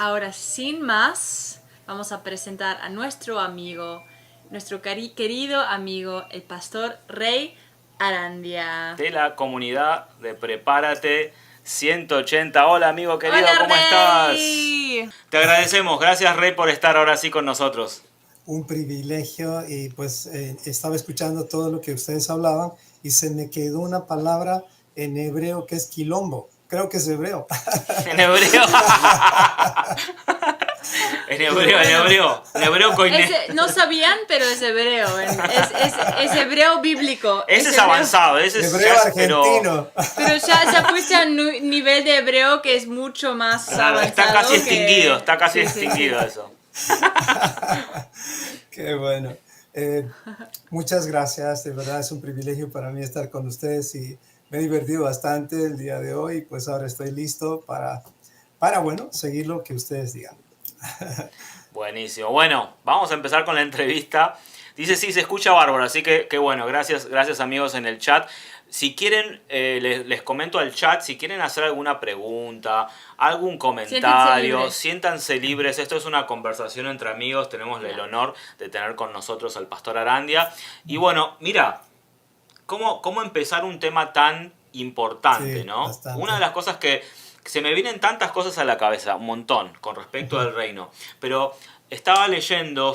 ahora sin más, vamos a presentar a nuestro amigo, nuestro querido amigo, el pastor Rey Arandia. De la comunidad de Prepárate 180. Hola amigo querido, ¡Hola, ¿cómo estás? Rey! Te agradecemos, gracias Rey por estar ahora sí con nosotros. Un privilegio y pues estaba escuchando todo lo que ustedes hablaban y se me quedó una palabra en hebreo que es quilombo. Creo que es hebreo. En hebreo. En hebreo coine. No sabían, pero es hebreo. Es hebreo bíblico. Ese es hebreo avanzado, ese es Hebreo ya argentino. Pero ya fuiste a un nivel de hebreo que es mucho más Claro, avanzado. está casi extinguido, está casi Sí, extinguido eso. Qué bueno. Muchas gracias, de verdad es un privilegio para mí estar con ustedes y me he divertido bastante el día de hoy, pues ahora estoy listo para bueno, seguir lo que ustedes digan. Buenísimo. Bueno, vamos a empezar con la entrevista. Dice, sí, se escucha bárbaro, así que bueno, gracias amigos en el chat. Si quieren, les comento al chat, si quieren hacer alguna pregunta, algún comentario, siéntanse libres. Esto es una conversación entre amigos, tenemos el honor de tener con nosotros al pastor Arandia. Y bueno, mira, ¿cómo empezar un tema tan importante, Sí, ¿no? bastante. Una de las cosas que se me vienen tantas cosas a la cabeza, un montón, con respecto al reino. Pero estuve leyendo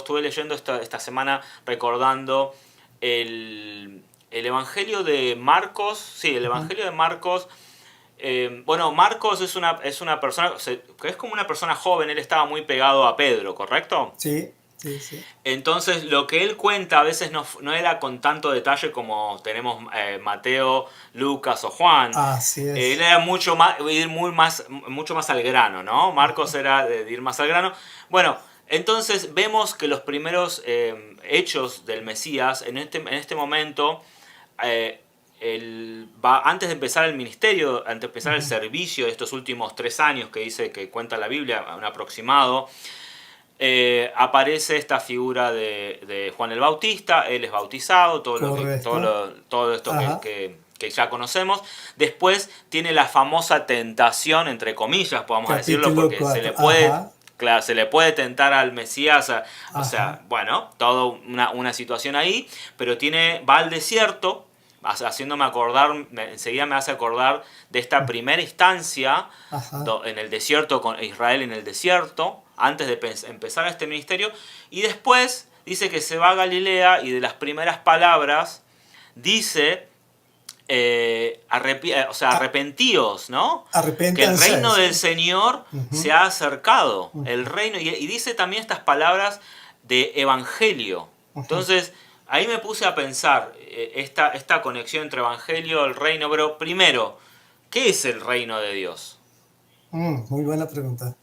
esta semana recordando el Evangelio de Marcos. Sí, el Evangelio de Marcos. Bueno, Marcos es una persona que es como una persona joven. Él estaba muy pegado a Pedro, ¿correcto? Sí, sí, sí. Entonces, lo que él cuenta a veces no era con tanto detalle como tenemos Mateo, Lucas o Juan. Así es. Él era mucho más al grano, ¿no? Marcos era de ir más al grano. Bueno, entonces vemos que los primeros hechos del Mesías, en este momento, antes de empezar el ministerio, antes de empezar el servicio de estos últimos 3 años que dice que cuenta la Biblia, un aproximado, aparece esta figura de Juan el Bautista. Él es bautizado, todo esto que ya conocemos. Después tiene la famosa tentación, entre comillas, podemos decirlo, porque 4. se le puede tentar al Mesías, o sea, bueno, toda una situación ahí, pero va al desierto, haciéndome acordar, enseguida me hace acordar de esta primera instancia en el desierto, con Israel en el desierto, antes de empezar este ministerio, y después dice que se va a Galilea y de las primeras palabras dice, arrepentíos, ¿no? Arrepéntanse. Que el reino del Señor se ha acercado, el reino, y dice también estas palabras de evangelio. Entonces, ahí me puse a pensar esta conexión entre evangelio y el reino, pero primero, ¿qué es el reino de Dios? Muy buena pregunta.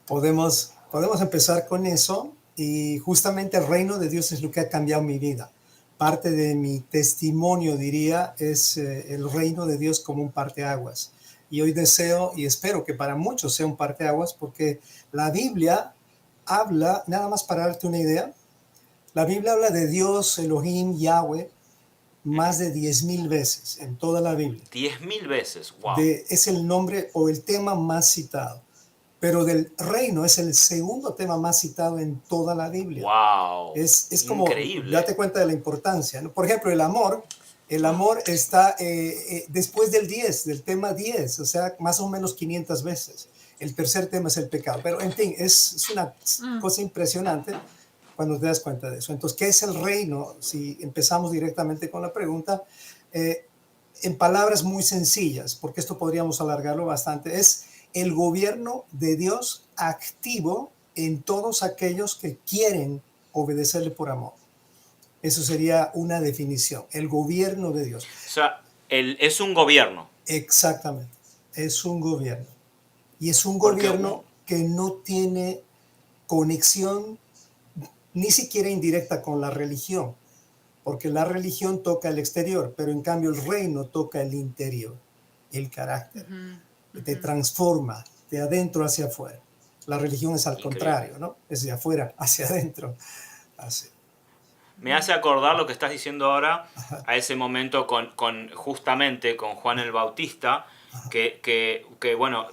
Podemos empezar con eso y justamente el reino de Dios es lo que ha cambiado mi vida. Parte de mi testimonio, diría, es el reino de Dios como un parteaguas. Y hoy deseo y espero que para muchos sea un parteaguas porque la Biblia habla, nada más para darte una idea, la Biblia habla de Dios, Elohim, Yahweh, más de 10,000 veces en toda la Biblia. 10,000 veces, wow. Es el nombre o el tema más citado. Pero del reino es el segundo tema más citado en toda la Biblia. Wow. Es como, increíble. Date cuenta de la importancia, ¿no? Por ejemplo, el amor está después del tema 10, o sea, más o menos 500 veces. El tercer tema es el pecado. Pero, en fin, es una cosa impresionante cuando te das cuenta de eso. Entonces, ¿qué es el reino? Si empezamos directamente con la pregunta, en palabras muy sencillas, porque esto podríamos alargarlo bastante, es el gobierno de Dios activo en todos aquellos que quieren obedecerle por amor. Eso sería una definición, el gobierno de Dios. O sea, es un gobierno. Exactamente, es un gobierno. Y es un gobierno que no tiene conexión ni siquiera indirecta con la religión, porque la religión toca el exterior, pero en cambio el reino toca el interior, el carácter. Te transforma de adentro hacia afuera. La religión es al contrario, ¿no? Es de afuera hacia adentro. Así. Me hace acordar lo que estás diciendo ahora a ese momento justamente con Juan el Bautista, que bueno,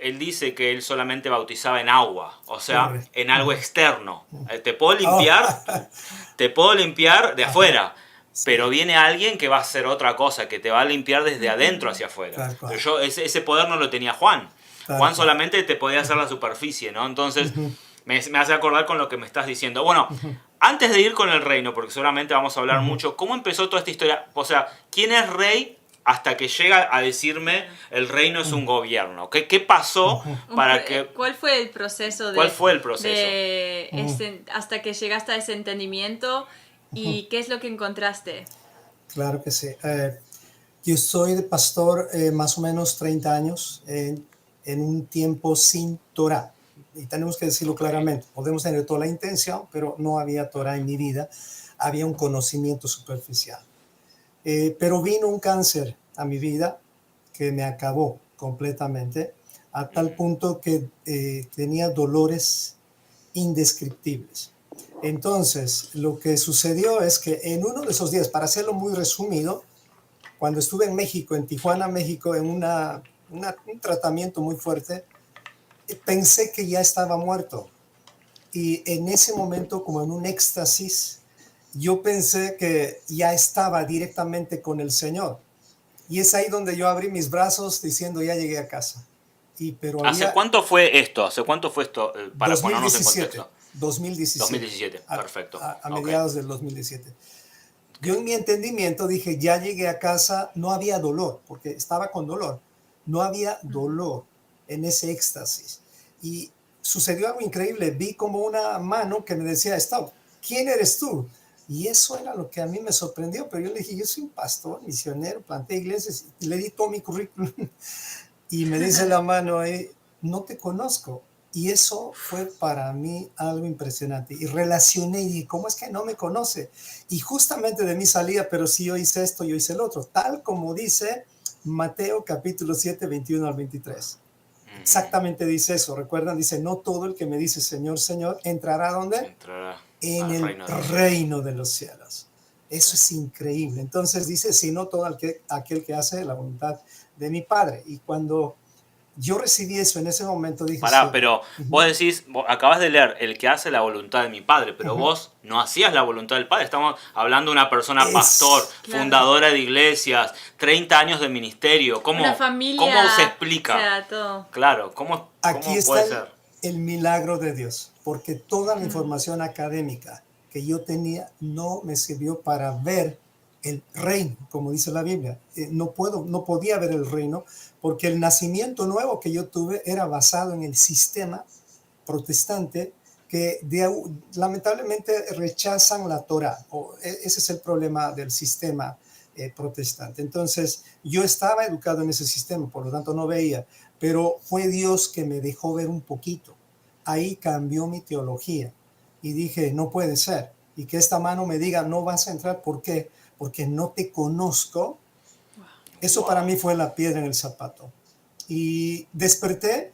él dice que él solamente bautizaba en agua, o sea, Correcto. en algo externo. Te puedo Oh, limpiar de afuera, sí, pero viene alguien que va a hacer otra cosa, que te va a limpiar desde adentro hacia afuera. tal cual, Pero ese poder no lo tenía Juan. tal Juan cual. solamente te podía hacer la superficie, ¿no? Entonces, Ujú, me hace acordar con lo que me estás diciendo. Bueno, ujú, antes de ir con el reino, porque seguramente vamos a hablar ujú. mucho, ¿cómo empezó toda esta historia? O sea, ¿quién es rey hasta que llega a decirme el reino es un gobierno? ¿Qué pasó para que... ¿Cuál fue el proceso ¿Cuál fue el proceso? hasta que llegaste a ese entendimiento y qué es lo que encontraste? Claro que sí. Yo soy de pastor más o menos 30 años en un tiempo sin Torah. Y tenemos que decirlo Ok. claramente. Podemos tener toda la intención, pero no había Torah en mi vida. Había un conocimiento superficial. Pero vino un cáncer a mi vida que me acabó completamente, a tal punto que tenía dolores indescriptibles. Entonces, lo que sucedió es que en uno de esos días, para hacerlo muy resumido, cuando estuve en México, en Tijuana, México, en un tratamiento muy fuerte, pensé que ya estaba muerto. Y en ese momento, como en un éxtasis, yo pensé que ya estaba directamente con el Señor. Y es ahí donde yo abrí mis brazos diciendo, ya llegué a casa. Pero ¿Hace había cuánto fue esto? ¿Hace cuánto fue esto? Para ponernos en 2017, contexto. 2017, 2017, perfecto. a Ok. mediados del 2017. Ok. Yo en mi entendimiento dije, ya llegué a casa, no había dolor, porque estaba con dolor. No había dolor en ese éxtasis. Y sucedió algo increíble. Vi como una mano que me decía, stop, ¿quién eres tú? Y eso era lo que a mí me sorprendió, pero yo le dije, yo soy un pastor, misionero, planté iglesias, y le di todo mi currículum. Y me dice la mano, no te conozco. Y eso fue para mí algo impresionante. Y relacioné y dije, ¿cómo es que no me conoce? Y justamente de mí salía, pero si yo hice esto, yo hice el otro. Tal como dice Mateo capítulo 7, 21 al 23. Exactamente dice eso. Recuerdan, dice, no todo el que me dice Señor, Señor, entrará ¿dónde? Entrará En al el reino de los cielos. reino de los cielos. Eso es increíble. Entonces dice, sino todo aquel que hace la voluntad de mi Padre. Y cuando yo recibí eso en ese momento, dije, Pará, sí. pero vos decís, acabas de leer el que hace la voluntad de mi padre, pero Ujú. vos no hacías la voluntad del padre. Estamos hablando de una persona pastor, Claro. fundadora de iglesias, 30 años de ministerio. Una familia, ¿Cómo se o explica? sea, todo. Claro, Aquí ¿cómo está puede ser? el milagro de Dios, porque toda la información académica que yo tenía no me sirvió para ver el reino, como dice la Biblia. No podía ver el reino, porque el nacimiento nuevo que yo tuve era basado en el sistema protestante que lamentablemente rechazan la Torah. Ese es el problema del sistema protestante. Entonces, yo estaba educado en ese sistema, por lo tanto no veía, pero fue Dios que me dejó ver un poquito. Ahí cambió mi teología y dije, no puede ser. Y que esta mano me diga, no vas a entrar, ¿por qué? Porque no te conozco. Eso para mí fue la piedra en el zapato. Y desperté,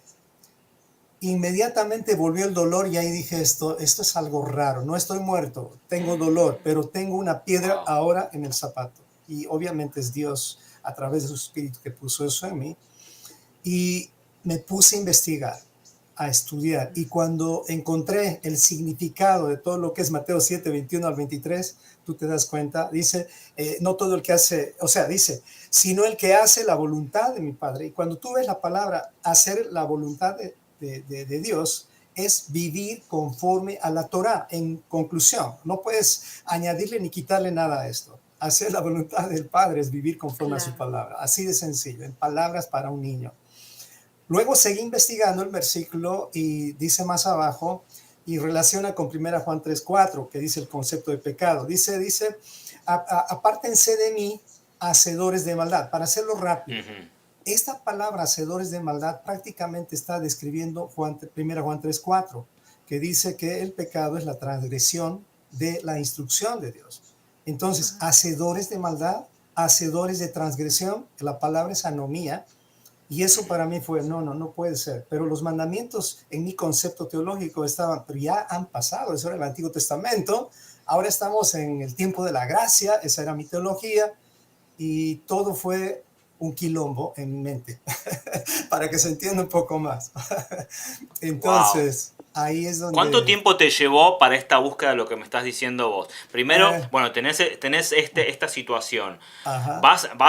inmediatamente volvió el dolor y ahí dije, esto es algo raro, no estoy muerto, tengo dolor, pero tengo una piedra Wow. ahora en el zapato. Y obviamente es Dios a través de su espíritu que puso eso en mí. Y me puse a investigar, a estudiar. Y cuando encontré el significado de todo lo que es Mateo 7, 21 al 23, tú te das cuenta, dice, no todo el que hace, o sea, dice, sino el que hace la voluntad de mi Padre. Y cuando tú ves la palabra hacer la voluntad de Dios, es vivir conforme a la Torah. En conclusión, no puedes añadirle ni quitarle nada a esto. Hacer la voluntad del Padre es vivir conforme a su palabra. Así de sencillo, en palabras para un niño. Luego seguí investigando el versículo y dice más abajo y relaciona con 1 Juan 3:4, que dice el concepto de pecado. Dice, apártense de mí, hacedores de maldad. Para hacerlo rápido, esta palabra hacedores de maldad prácticamente está describiendo 1 Juan 3:4, que dice que el pecado es la transgresión de la instrucción de Dios. Entonces, hacedores de maldad, hacedores de transgresión, la palabra es anomía. Y eso para mí fue, no puede ser. Pero los mandamientos en mi concepto teológico estaban, pero ya han pasado, eso era el Antiguo Testamento, ahora estamos en el tiempo de la gracia, esa era mi teología, y todo fue un quilombo en mente, para que se entienda un poco más. Entonces, ahí es donde... ¿Cuánto tiempo te llevó para esta búsqueda de lo que me estás diciendo vos? Primero, bueno, tenés esta situación. Ajá.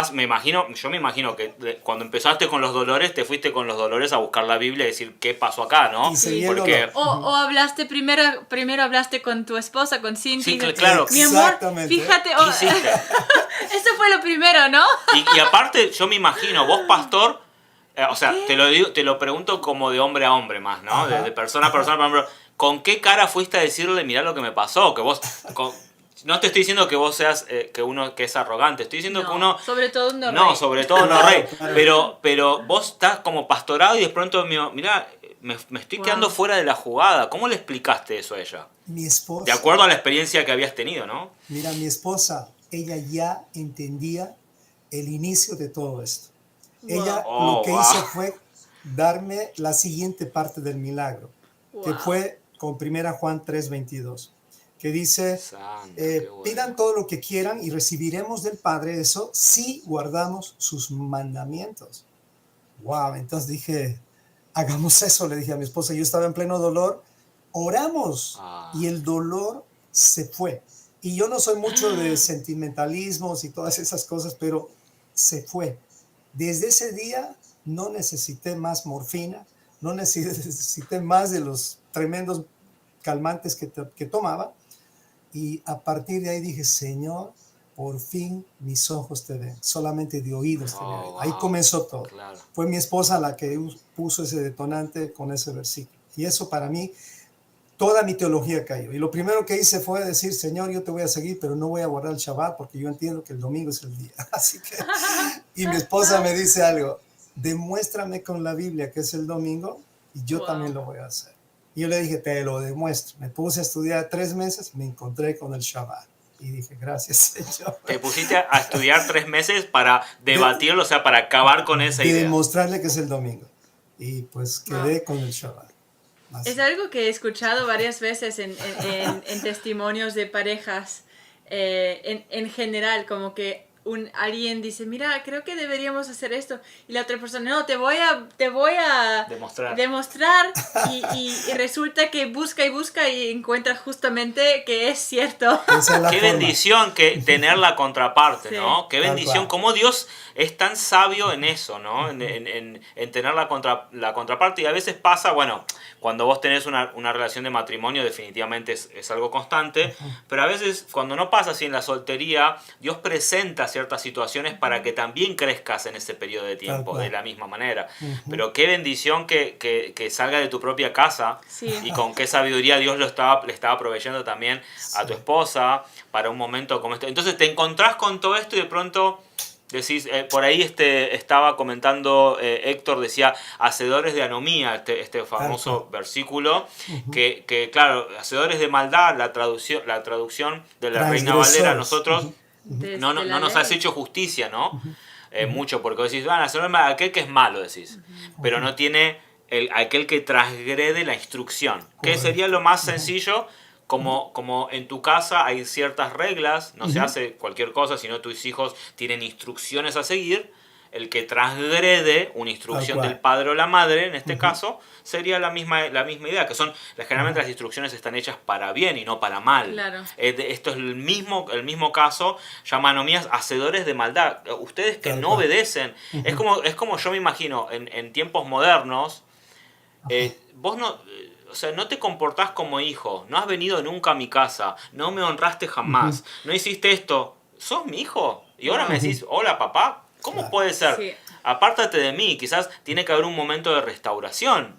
Yo me imagino que cuando empezaste con los dolores, te fuiste con los dolores a buscar la Biblia y decir qué pasó acá, ¿no? Y seguí el Porque dolor. O hablaste primero hablaste con tu esposa, con Cindy. Sí, claro. Mi amor, Exactamente. fíjate. ¿qué hiciste? Eso fue lo primero, ¿no? Y aparte, yo me imagino, vos pastor, o sea, te lo pregunto como de hombre a hombre más, ¿no? Ajá. De persona a persona, por ejemplo, ¿con qué cara fuiste a decirle, mirá lo que me pasó? Que vos, no te estoy diciendo que vos seas, que es arrogante, estoy diciendo que uno... Sobre todo no No, rey. sobre todo no Claro, rey, claro. pero vos estás como pastorado y de pronto, mirá, me estoy quedando fuera de la jugada. ¿Cómo le explicaste eso a ella? Mi esposa... De acuerdo a la experiencia que habías tenido, ¿no? Mira, mi esposa, ella ya entendía el inicio de todo esto. Ella lo que hizo fue darme la siguiente parte del milagro, que fue con 1 Juan 3:22, que dice, Santo, qué bueno. pidan todo lo que quieran y recibiremos del Padre eso si guardamos sus mandamientos. Wow, entonces dije, hagamos eso, le dije a mi esposa, yo estaba en pleno dolor, oramos y el dolor se fue. Y yo no soy mucho de sentimentalismos y todas esas cosas, pero se fue. Desde ese día no necesité más morfina, no necesité más de los tremendos calmantes que tomaba. Y a partir de ahí dije, Señor, por fin mis ojos te ven, solamente de oídos te ven. Ahí comenzó todo. Claro. Fue mi esposa la que puso ese detonante con ese versículo. Y eso para mí, toda mi teología cayó. Y lo primero que hice fue decir, Señor, yo te voy a seguir, pero no voy a guardar el Shabbat porque yo entiendo que el domingo es el día. Así que, y mi esposa me dice algo, demuéstrame con la Biblia que es el domingo y yo también lo voy a hacer. Y yo le dije, te lo demuestro. Me puse a estudiar 3 meses, me encontré con el Shabbat. Y dije, gracias, Señor. Te pusiste a estudiar 3 meses para debatirlo, o sea, para acabar con esa idea. Demostrarle que es el domingo. Y pues quedé con el Shabbat. Así. Es algo que he escuchado varias veces en testimonios de parejas, en general, como que alguien dice, mira, creo que deberíamos hacer esto, y la otra persona, no, te voy a demostrar y resulta que busca y encuentra justamente que es cierto. Qué bendición que tener la contraparte, sí. ¿No? Qué bendición, cómo Dios es tan sabio en eso, ¿no? En tener la contraparte. Y a veces pasa, bueno, cuando vos tenés una relación de matrimonio definitivamente es algo constante, pero a veces cuando no pasa así en la soltería, Dios presenta ciertas situaciones para que también crezcas en ese periodo de tiempo de la misma manera. Pero qué bendición que salga de tu propia casa, sí. Y con qué sabiduría Dios le estaba proveyendo también a tu esposa para un momento como este. Entonces te encontrás con todo esto y de pronto decís, por ahí estaba comentando Héctor, decía hacedores de anomía, este famoso versículo, que claro, hacedores de maldad, la traducción de la Reina Valera, nosotros no nos has hecho justicia, ¿no? Mucho, porque decís, hacedor de aquel que es malo, decís, pero no tiene aquel que transgrede la instrucción, que sería lo más sencillo. Como en tu casa hay ciertas reglas, no se hace cualquier cosa, sino tus hijos tienen instrucciones a seguir, el que transgrede una instrucción del padre o la madre, en este caso, sería la misma idea, que generalmente las instrucciones están hechas para bien y no para mal. Claro. Esto es el mismo caso, llama anomías hacedores de maldad, ustedes que no obedecen. Es como yo me imagino, en tiempos modernos, vos no... O sea, no te comportás como hijo, no has venido nunca a mi casa, no me honraste jamás, no hiciste esto, sos mi hijo. Y ahora me decís, hola papá, ¿cómo puede ser? Sí. Apártate de mí, quizás tiene que haber un momento de restauración,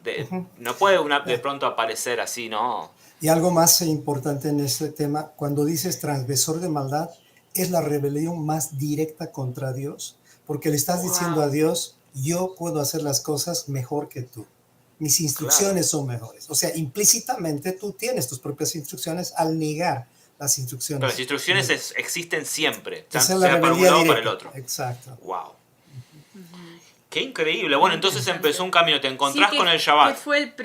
no puede de pronto aparecer así, ¿no? Y algo más importante en este tema, cuando dices transgresor de maldad, es la rebelión más directa contra Dios, porque le estás diciendo a Dios, yo puedo hacer las cosas mejor que tú. Mis instrucciones son mejores. O sea, implícitamente tú tienes tus propias instrucciones al negar las instrucciones. Pero las instrucciones existen siempre, sea para un lado o para el otro. Exacto. Wow. Qué increíble. Bueno, entonces empezó un camino. Te encontrás con el Shabbat. ¿Qué fue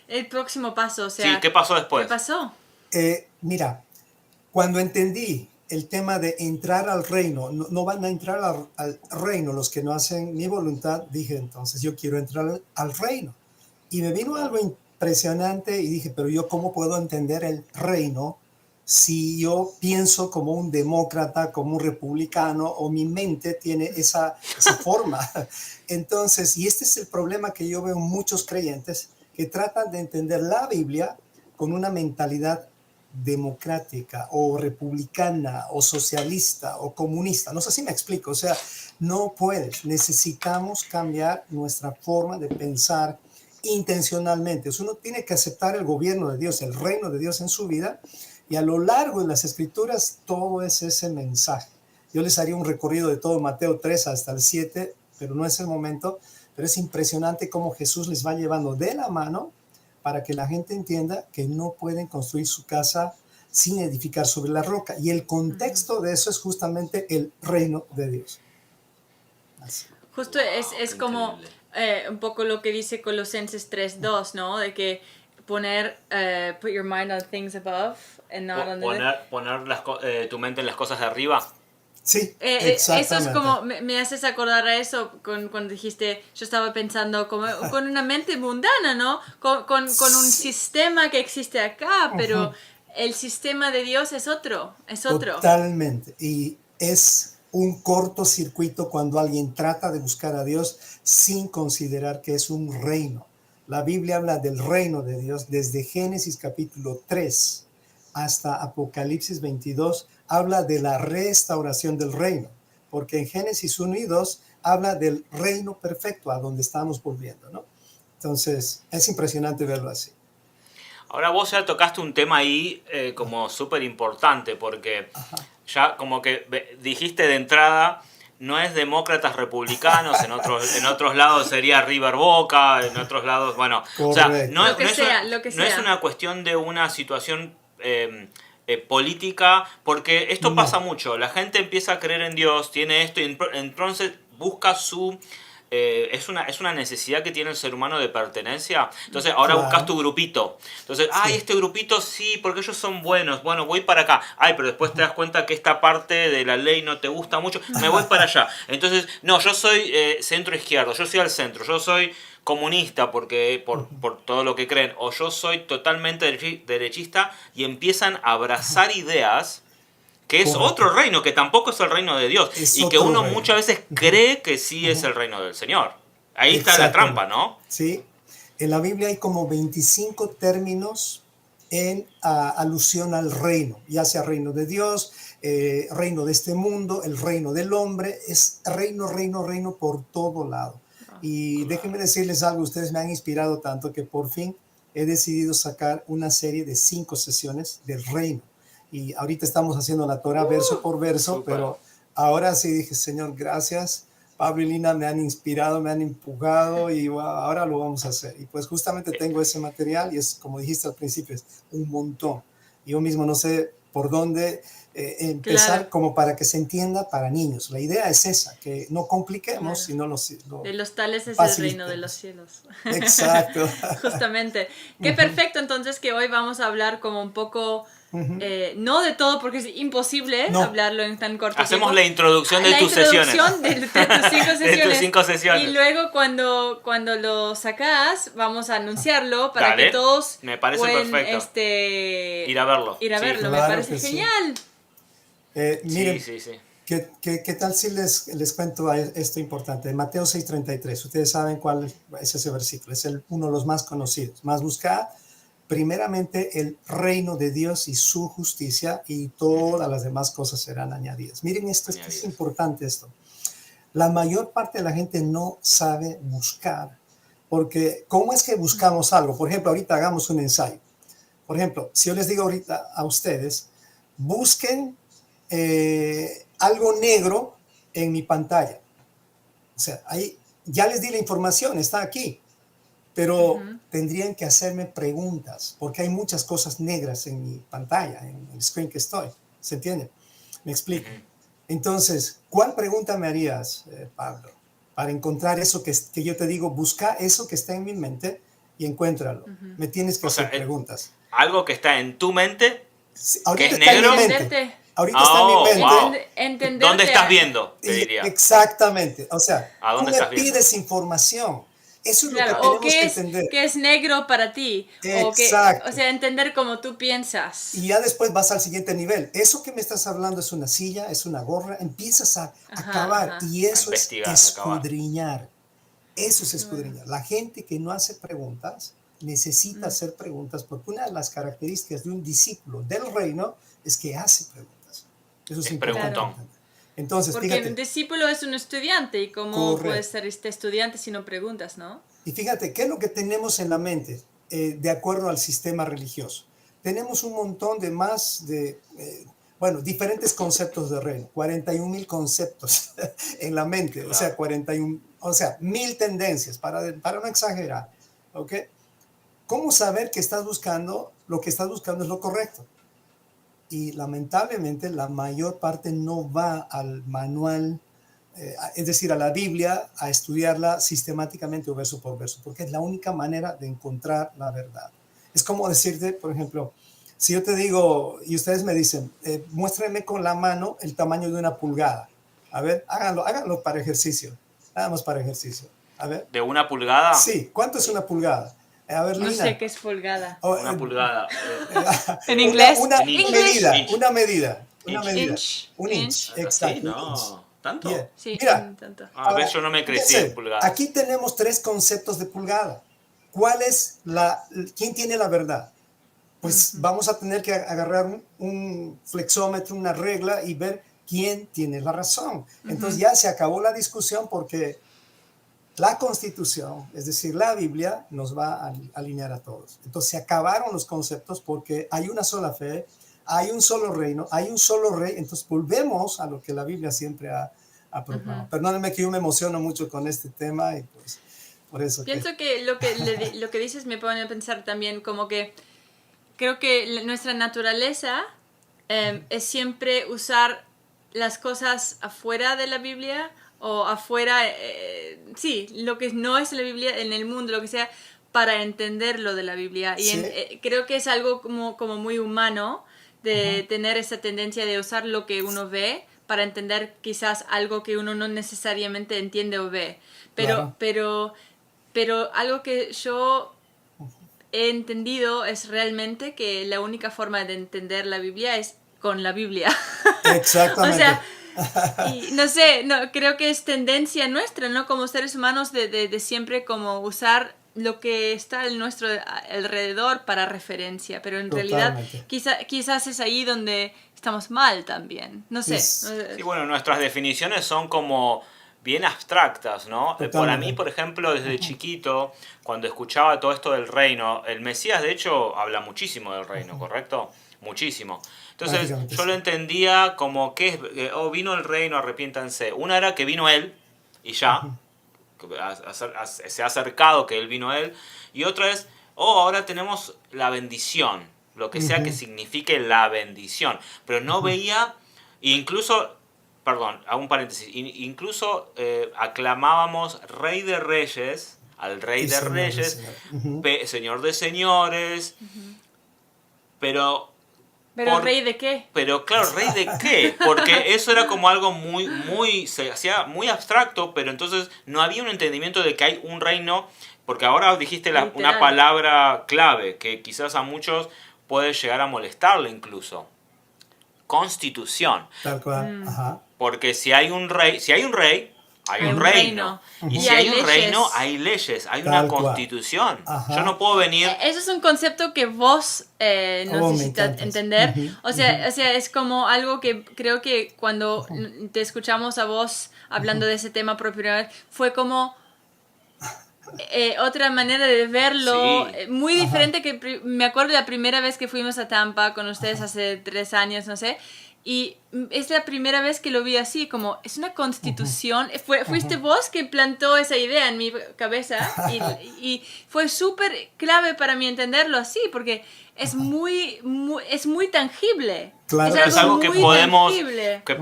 el próximo paso? O sea, sí, ¿qué pasó después? ¿Qué pasó? Mira, cuando entendí el tema de entrar al reino. No, no van a entrar al reino los que no hacen mi voluntad. Dije, entonces yo quiero entrar al reino. Y me vino algo impresionante y dije, pero yo cómo puedo entender el reino si yo pienso como un demócrata, como un republicano, o mi mente tiene esa forma. Entonces, y este es el problema que yo veo en muchos creyentes que tratan de entender la Biblia con una mentalidad democrática o republicana o socialista o comunista. No sé si me explico. O sea, no puedes. Necesitamos cambiar nuestra forma de pensar intencionalmente. Uno tiene que aceptar el gobierno de Dios, el reino de Dios en su vida, y a lo largo de las escrituras todo es ese mensaje. Yo les haría un recorrido de todo Mateo 3 hasta el 7, pero no es el momento. Pero es impresionante cómo Jesús les va llevando de la mano para que la gente entienda que no pueden construir su casa sin edificar sobre la roca. Y el contexto de eso es justamente el reino de Dios. Así. Justo es como un poco lo que dice Colosenses 3:2, ¿no? De que poner, put your mind on things above and not on the... Poner tu mente en las cosas de arriba. Sí, eso exactamente. es como, me haces acordar a eso cuando dijiste, yo estaba pensando como con una mente mundana, ¿no? Con un sistema que existe acá, pero el sistema de Dios es otro. Totalmente. Y es un cortocircuito cuando alguien trata de buscar a Dios sin considerar que es un reino. La Biblia habla del reino de Dios desde Génesis capítulo 3 hasta Apocalipsis 22, habla de la restauración del reino, porque en Génesis 1 y 2 habla del reino perfecto a donde estamos volviendo, ¿no? Entonces, es impresionante verlo así. Ahora vos ya tocaste un tema ahí como súper importante, porque ya como que dijiste de entrada, no es demócratas republicanos, en otros lados sería River Boca, en otros lados, bueno, correcto. O sea, no es una cuestión de una situación política, porque esto pasa mucho, la gente empieza a creer en Dios, tiene esto y entonces busca su... es una necesidad que tiene el ser humano de pertenencia. Entonces ahora buscas tu grupito. Entonces, este grupito sí, porque ellos son buenos. Bueno, voy para acá. Pero después te das cuenta que esta parte de la ley no te gusta mucho. Me voy para allá. Entonces, no, yo soy centro izquierdo, yo soy al centro, yo soy comunista porque por todo lo que creen. O yo soy totalmente derechista y empiezan a abrazar ideas que es otro reino, que tampoco es el reino de Dios. Y que uno muchas veces cree que sí es el reino del Señor. Ahí está la trampa, ¿no? Sí. En la Biblia hay como 25 términos en alusión al reino, ya sea reino de Dios, reino de este mundo, el reino del hombre. Es reino, reino, reino por todo lado. Y déjenme decirles algo, ustedes me han inspirado tanto que por fin he decidido sacar una serie de 5 sesiones del reino. Y ahorita estamos haciendo la Torah verso por verso, super. Pero ahora sí dije, Señor, gracias. Pablo y Lina me han inspirado, me han empujado y ahora lo vamos a hacer. Y pues justamente tengo ese material y es, como dijiste al principio, es un montón. Yo mismo no sé por dónde empezar como para que se entienda para niños. La idea es esa, que no compliquemos, sino lo de los tales es el reino de los cielos. Exacto. Justamente. Qué perfecto entonces que hoy vamos a hablar como un poco... no de todo porque es imposible hablarlo en tan corto Hacemos tiempo. La introducción de tus sesiones. De tus 5 sesiones. Y luego cuando lo sacás vamos a anunciarlo para que todos me parece pueden, perfecto. Ir a verlo. Claro, me parece genial. Miren, sí. ¿Qué tal si les cuento esto importante? Mateo 6:33, ustedes saben cuál es ese versículo, es uno de los más conocidos. Más buscad primeramente el reino de Dios y su justicia y todas las demás cosas serán añadidas. Miren esto, es importante esto. La mayor parte de la gente no sabe buscar, porque ¿cómo es que buscamos algo? Por ejemplo, ahorita hagamos un ensayo. Por ejemplo, si yo les digo ahorita a ustedes, busquen algo negro en mi pantalla. O sea, ahí ya les di la información, está aquí. Pero tendrían que hacerme preguntas, porque hay muchas cosas negras en mi pantalla, en el screen que estoy. ¿Se entiende? Me explico. Entonces, ¿cuál pregunta me harías, Pablo? Para encontrar eso que yo te digo, busca eso que está en mi mente y encuéntralo. Me tienes que hacer preguntas. Algo que está en tu mente, sí, que es negro. Ahorita está en mi mente. Wow. Entenderte ¿Dónde estás a- viendo? Te diría. Exactamente. O sea, ¿A tú dónde me estás viendo? pides información. Eso es lo que Claro, o tenemos que entender. qué es negro para ti, Exacto. o sea, entender cómo tú piensas. Y ya después vas al siguiente nivel. Eso que me estás hablando es una silla, es una gorra. Empiezas a Ajá, acabar. ajá. Y A eso es investigar, a acabar. escudriñar. Eso es escudriñar. La gente que no hace preguntas necesita hacer preguntas porque una de las características de un discípulo del reino es que hace preguntas. Eso es Es importante. preguntón. Entonces, Porque fíjate. un discípulo es un estudiante y cómo Correcto. puedes ser este estudiante si no preguntas, ¿no? Y fíjate, ¿qué es lo que tenemos en la mente de acuerdo al sistema religioso? Tenemos un montón de diferentes conceptos de reino, 41,000 conceptos en la mente, Claro. o sea, 1,000 tendencias, para no exagerar, ¿ok? ¿Cómo saber que lo que estás buscando es lo correcto? Y lamentablemente la mayor parte no va al manual, es decir, a la Biblia, a estudiarla sistemáticamente o verso por verso, porque es la única manera de encontrar la verdad. Es como decirte, por ejemplo, si yo te digo y ustedes me dicen, muéstrenme con la mano el tamaño de una pulgada. A ver, háganlo para ejercicio. Nada más para ejercicio. A ver. ¿De 1 pulgada? Sí, ¿cuánto es una pulgada? A ver, No Lina. sé qué es pulgada. 1 pulgada. ¿En inglés? Una Inch. medida, Inch. una medida. Una Inch. medida. Inch. Un inch, Inch. exacto. ¿Sí? No. ¿Tanto? Bien. Sí, Mira, tanto. A ver, yo no me crecí fíjense, en pulgadas. aquí tenemos 3 conceptos de pulgada. ¿Quién tiene la verdad? Pues vamos a tener que agarrar un flexómetro, una regla y ver quién tiene la razón. Entonces ya se acabó la discusión porque la Constitución, es decir, la Biblia, nos va a alinear a todos. Entonces se acabaron los conceptos porque hay una sola fe, hay un solo reino, hay un solo rey. Entonces volvemos a lo que la Biblia siempre ha proclamado. Perdónenme que yo me emociono mucho con este tema y pues por eso. Pienso que lo que dices me pone a pensar también como que creo que nuestra naturaleza es siempre usar las cosas afuera de la Biblia o afuera, sí, lo que no es la Biblia, en el mundo, lo que sea, para entender lo de la Biblia. Y Sí. creo que es algo como muy humano de tener esa tendencia de usar lo que uno ve para entender quizás algo que uno no necesariamente entiende o ve. Claro. Pero algo que yo he entendido es realmente que la única forma de entender la Biblia es con la Biblia. Exactamente. O sea, y no sé, creo que es tendencia nuestra, ¿no? Como seres humanos de siempre como usar lo que está en nuestro alrededor para referencia, pero en realidad Totalmente. quizás es ahí donde estamos mal también, no sé. Sí, bueno, nuestras definiciones son como bien abstractas, ¿no? Totalmente. Para mí, por ejemplo, desde chiquito, cuando escuchaba todo esto del reino, el Mesías, de hecho, habla muchísimo del reino, ¿correcto? Muchísimo. Entonces, Prácticamente yo sí. lo entendía como que vino el reino, arrepiéntanse. Una era que vino él, y ya, se ha acercado que él vino él. Y otra es, ahora tenemos la bendición, lo que sea que signifique la bendición. Pero no veía, e incluso, perdón, hago un paréntesis, incluso aclamábamos Rey de Reyes, al Rey de Señor, Reyes, Señor. Señor de Señores, pero... ¿Pero rey de qué? Pero claro, ¿rey de qué? Porque eso era como algo se hacía muy abstracto, pero entonces no había un entendimiento de que hay un reino, porque ahora dijiste una Literal. palabra clave que quizás a muchos puede llegar a molestarle incluso. Constitución. Tal cual. Ajá. Porque si hay un rey, hay un reino. Y Y si hay hay un leyes. reino, hay leyes, hay Tal una cual. constitución. Ajá. Yo no puedo venir... Eso es un concepto que vos me necesitas encanta. entender. O sea, es como algo que creo que cuando te escuchamos a vos hablando de ese tema por primera vez, fue como otra manera de verlo, Sí. muy diferente que me acuerdo la primera vez que fuimos a Tampa con ustedes hace 3 años, no sé. Y es la primera vez que lo vi así, como es una constitución. Fuiste vos que plantó esa idea en mi cabeza y fue súper clave para mí entenderlo así, porque es muy tangible. Claro. Es algo que muy podemos leer, que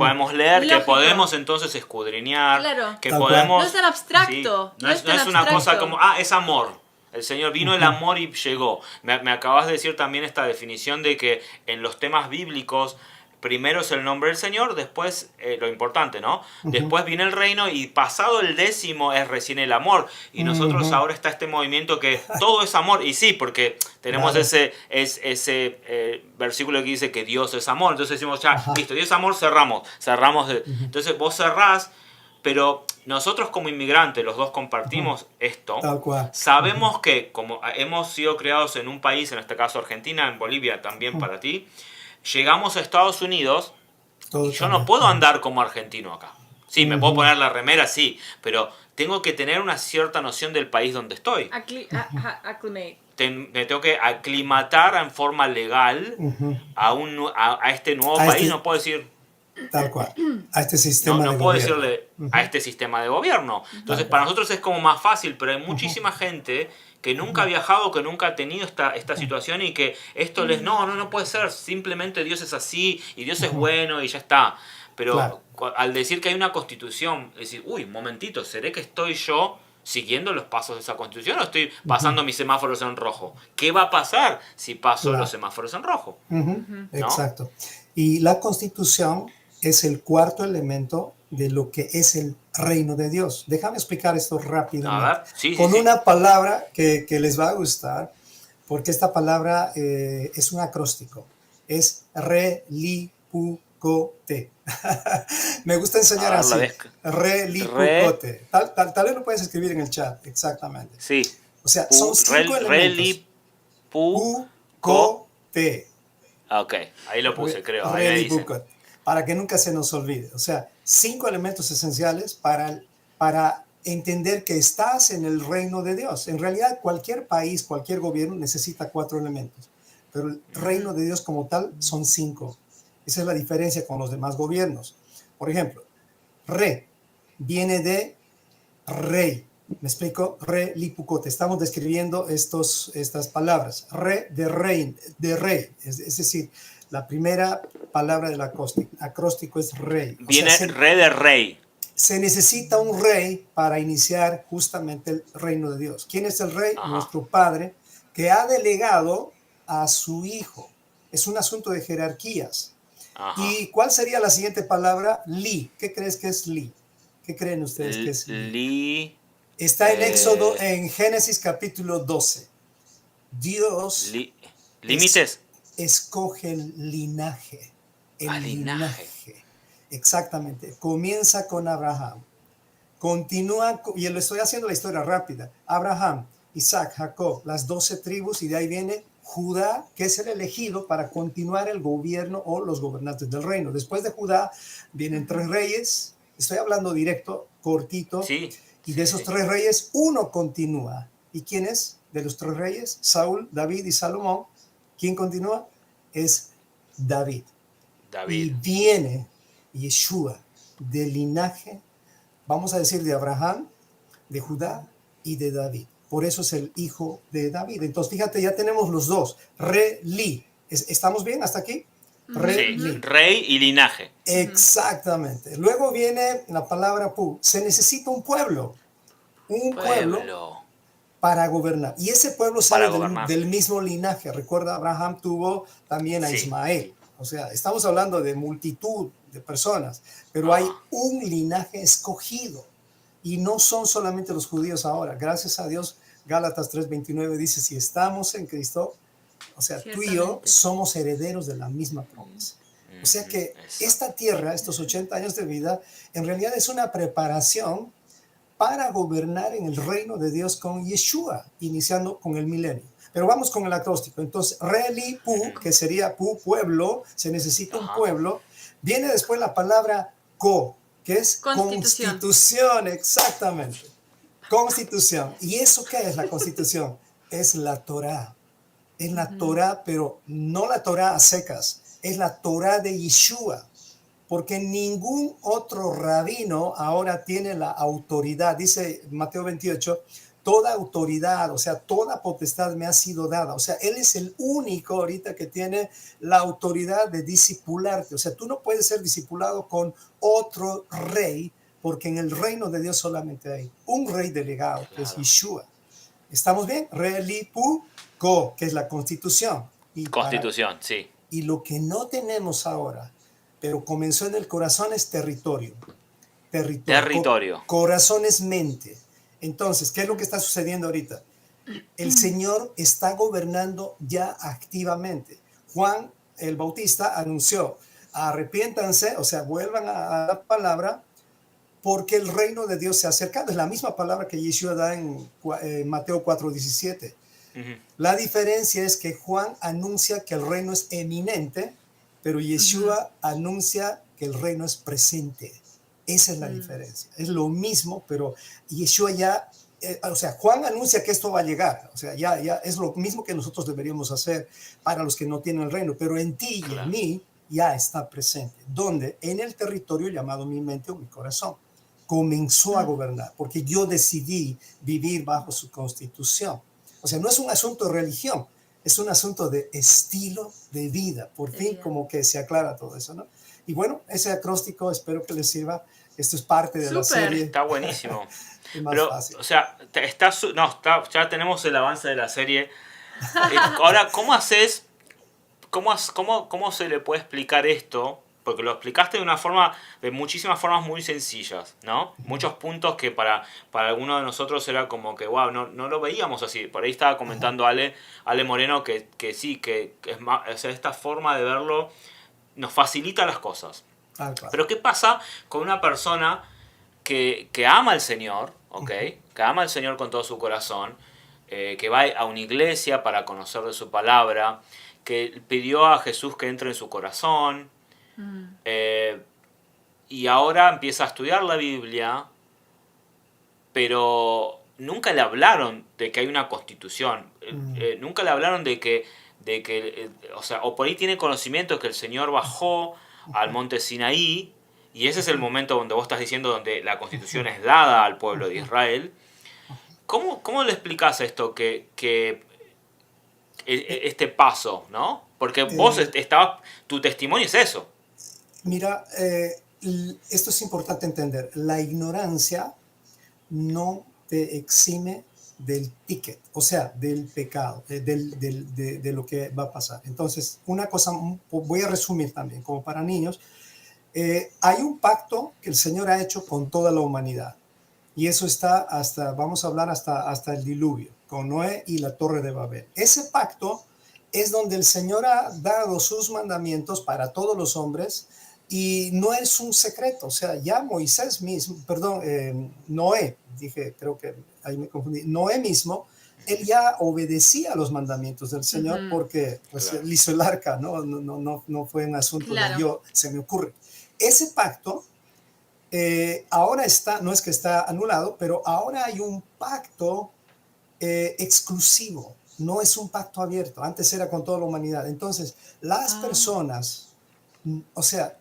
Lógico. podemos entonces escudriñar, Claro. que Tal cual. podemos... No es tan abstracto, Sí, no es tan una cosa abstracto. como, es amor. El Señor vino el amor y llegó. Me acabas de decir también esta definición de que en los temas bíblicos primero es el nombre del Señor, después lo importante, ¿no? Ujú. Después viene el reino y pasado el 10º es recién el amor. Y nosotros Ujú. ahora está este movimiento que todo es amor. Y sí, porque tenemos Claro. ese versículo que dice que Dios es amor. Entonces decimos, ya, Ajá. listo, Dios es amor, cerramos. Ujú. Entonces vos cerrás, pero nosotros como inmigrantes, los dos compartimos esto. Tal cual. Sabemos que como hemos sido creados en un país, en este caso Argentina, en Bolivia también para ti, llegamos a Estados Unidos Todo y yo no cambia. puedo andar como argentino acá. Sí, me puedo Ujú. poner la remera, sí, pero tengo que tener una cierta noción del país donde estoy. Acclimate. Me tengo que aclimatar en forma legal Ujú. a este nuevo A país. este, No puedo decir, tal cual. A este no, sistema de no puedo gobierno. decirle a Ujú. este sistema de gobierno. Entonces, Tal para cual. nosotros es como más fácil, pero hay Ujú. muchísima gente que nunca ha viajado, que nunca ha tenido esta situación y que esto no puede ser, simplemente Dios es así y Dios es Ujú. bueno y ya está. Claro. Pero al decir que hay una constitución, decir, uy, un momentito, ¿seré que estoy yo siguiendo los pasos de esa constitución o estoy pasando mis semáforos en rojo? ¿Qué va a pasar si paso los Claro. semáforos en rojo? Ujú. ¿No? Exacto. Y la Constitución es el cuarto elemento de lo que es el reino de Dios. Déjame explicar esto A rápidamente. ver, sí, sí, Con sí. una palabra que les va a gustar, porque esta palabra es un acróstico. Es relipucote. Me gusta enseñar A ver, la así. vez. Relipucote. Tal vez lo puedes escribir en el chat, exactamente. Sí. O sea, son 5 elementos. Co. Pucote. Ok, ahí lo puse, creo. Ahí me dice. Relipucote. Para que nunca se nos olvide. O sea, 5 elementos esenciales para entender que estás en el reino de Dios. En realidad, cualquier país, cualquier gobierno necesita 4 elementos. Pero el reino de Dios como tal son 5. Esa es la diferencia con los demás gobiernos. Por ejemplo, re viene de rey. ¿Me explico? Re lipucote. Estamos describiendo estas palabras. Re de rey. Es decir, la primera palabra del acróstico es rey. O sea, Viene re de rey. se necesita un rey para iniciar justamente el reino de Dios. ¿Quién es el rey? Ajá. Nuestro Padre, que ha delegado a su Hijo. Es un asunto de jerarquías. Ajá. ¿Y cuál sería la siguiente palabra? Li. ¿Qué crees que es li? ¿Qué creen ustedes que es li? Li. Está en Éxodo, en Génesis capítulo 12. Dios Límites. escoge el linaje. El Linaje. Exactamente. Comienza con Abraham. Continúa, y lo estoy haciendo la historia rápida. Abraham, Isaac, Jacob, las 12 tribus, y de ahí viene Judá, que es el elegido para continuar el gobierno o los gobernantes del reino. Después de Judá vienen 3 reyes. Estoy hablando directo, cortito. Sí. Y de esos 3 reyes, uno continúa. ¿Y quién es? De los 3 reyes, Saúl, David y Salomón. ¿Quién continúa? Es David. David. Y viene Yeshua del linaje, vamos a decir, de Abraham, de Judá y de David. Por eso es el hijo de David. Entonces, fíjate, ya tenemos los dos. Re-li. ¿Estamos bien hasta aquí? Re-li. Sí. Rey y linaje. Exactamente. Luego viene la palabra pu. Se necesita un pueblo. Un pueblo para gobernar. Y ese pueblo sale del mismo linaje. Recuerda, Abraham tuvo también a Ismael. O sea, estamos hablando de multitud de personas, pero hay un linaje escogido. Y no son solamente los judíos ahora. Gracias a Dios, Gálatas 3:29 dice, si estamos en Cristo, o sea, tú y yo somos herederos de la misma promesa. O sea que esta tierra, estos 80 años de vida, en realidad es una preparación para gobernar en el reino de Dios con Yeshua, iniciando con el milenio. Pero vamos con el acróstico. Entonces, Reli Pu, que sería Pu, pueblo, se necesita un pueblo. Viene después la palabra Ko, que es constitución, exactamente. Constitución. ¿Y eso qué es la constitución? Es la Torá. Es la Torá, pero no la Torá a secas. Es la Torá de Yeshua. Porque ningún otro rabino ahora tiene la autoridad. Dice Mateo 28, toda autoridad, o sea, toda potestad me ha sido dada. O sea, él es el único ahorita que tiene la autoridad de discipularte. O sea, tú no puedes ser discipulado con otro rey, porque en el reino de Dios solamente hay un rey delegado, que es Yeshua. ¿Estamos bien? Relipu Ko, que es la constitución. Constitución, sí. Y lo que no tenemos ahora, pero comenzó en el corazón, es territorio. Territorio. Corazón es mente. Entonces, ¿qué es lo que está sucediendo ahorita? El Señor está gobernando ya activamente. Juan el Bautista anunció, arrepiéntanse, o sea, vuelvan a la palabra, porque el reino de Dios se ha acercado. Es la misma palabra que Yeshua da en Mateo 4:17. La diferencia es que Juan anuncia que el reino es eminente, pero Yeshua anuncia que el reino es presente. Esa es la diferencia. Es lo mismo, pero Yeshua ya, o sea, Juan anuncia que esto va a llegar. O sea, ya es lo mismo que nosotros deberíamos hacer para los que no tienen el reino, pero en ti y en mí ya está presente. ¿Dónde? En el territorio llamado mi mente o mi corazón. Comenzó a gobernar, porque yo decidí vivir bajo su constitución. O sea, no es un asunto de religión, es un asunto de estilo de vida. Por fin como que se aclara todo eso, ¿no? Y bueno, ese acróstico espero que les sirva. Esto es parte de la serie. Está buenísimo. Es más Pero, fácil. o sea, ya tenemos el avance de la serie. Ahora, ¿cómo haces? ¿Cómo se le puede explicar esto? Porque lo explicaste de muchísimas formas muy sencillas, ¿no? Muchos puntos que para alguno de nosotros era como que, wow, no lo veíamos así. Por ahí estaba comentando Ale Moreno que sí, que es más, o sea, esta forma de verlo nos facilita las cosas. Claro. Pero ¿qué pasa con una persona que ama al Señor, ¿ok? Que ama al Señor con todo su corazón, que va a una iglesia para conocer de su palabra, que pidió a Jesús que entre en su corazón, y ahora empieza a estudiar la Biblia, pero nunca le hablaron de que hay una constitución, nunca le hablaron de que o sea, o por ahí tiene conocimiento que el Señor bajó al monte Sinaí, y ese es el momento donde vos estás diciendo donde la constitución es dada al pueblo de Israel. ¿Cómo le explicás esto, que este paso, ¿no? Porque vos tu testimonio es eso. Mira, esto es importante entender. La ignorancia no te exime del ticket, o sea, del pecado, de lo que va a pasar. Entonces, una cosa, voy a resumir también, como para niños, hay un pacto que el Señor ha hecho con toda la humanidad, y eso está hasta, vamos a hablar hasta el diluvio, con Noé y la Torre de Babel. Ese pacto es donde el Señor ha dado sus mandamientos para todos los hombres, y no es un secreto. O sea, ya Moisés mismo, Noé, creo que ahí me confundí, Noé mismo, él ya obedecía a los mandamientos del Señor, porque pues, él hizo el arca, no fue un asunto de se me ocurre. Ese pacto ahora está, no es que está anulado, pero ahora hay un pacto exclusivo, no es un pacto abierto. Antes era con toda la humanidad. Entonces, las personas, o sea,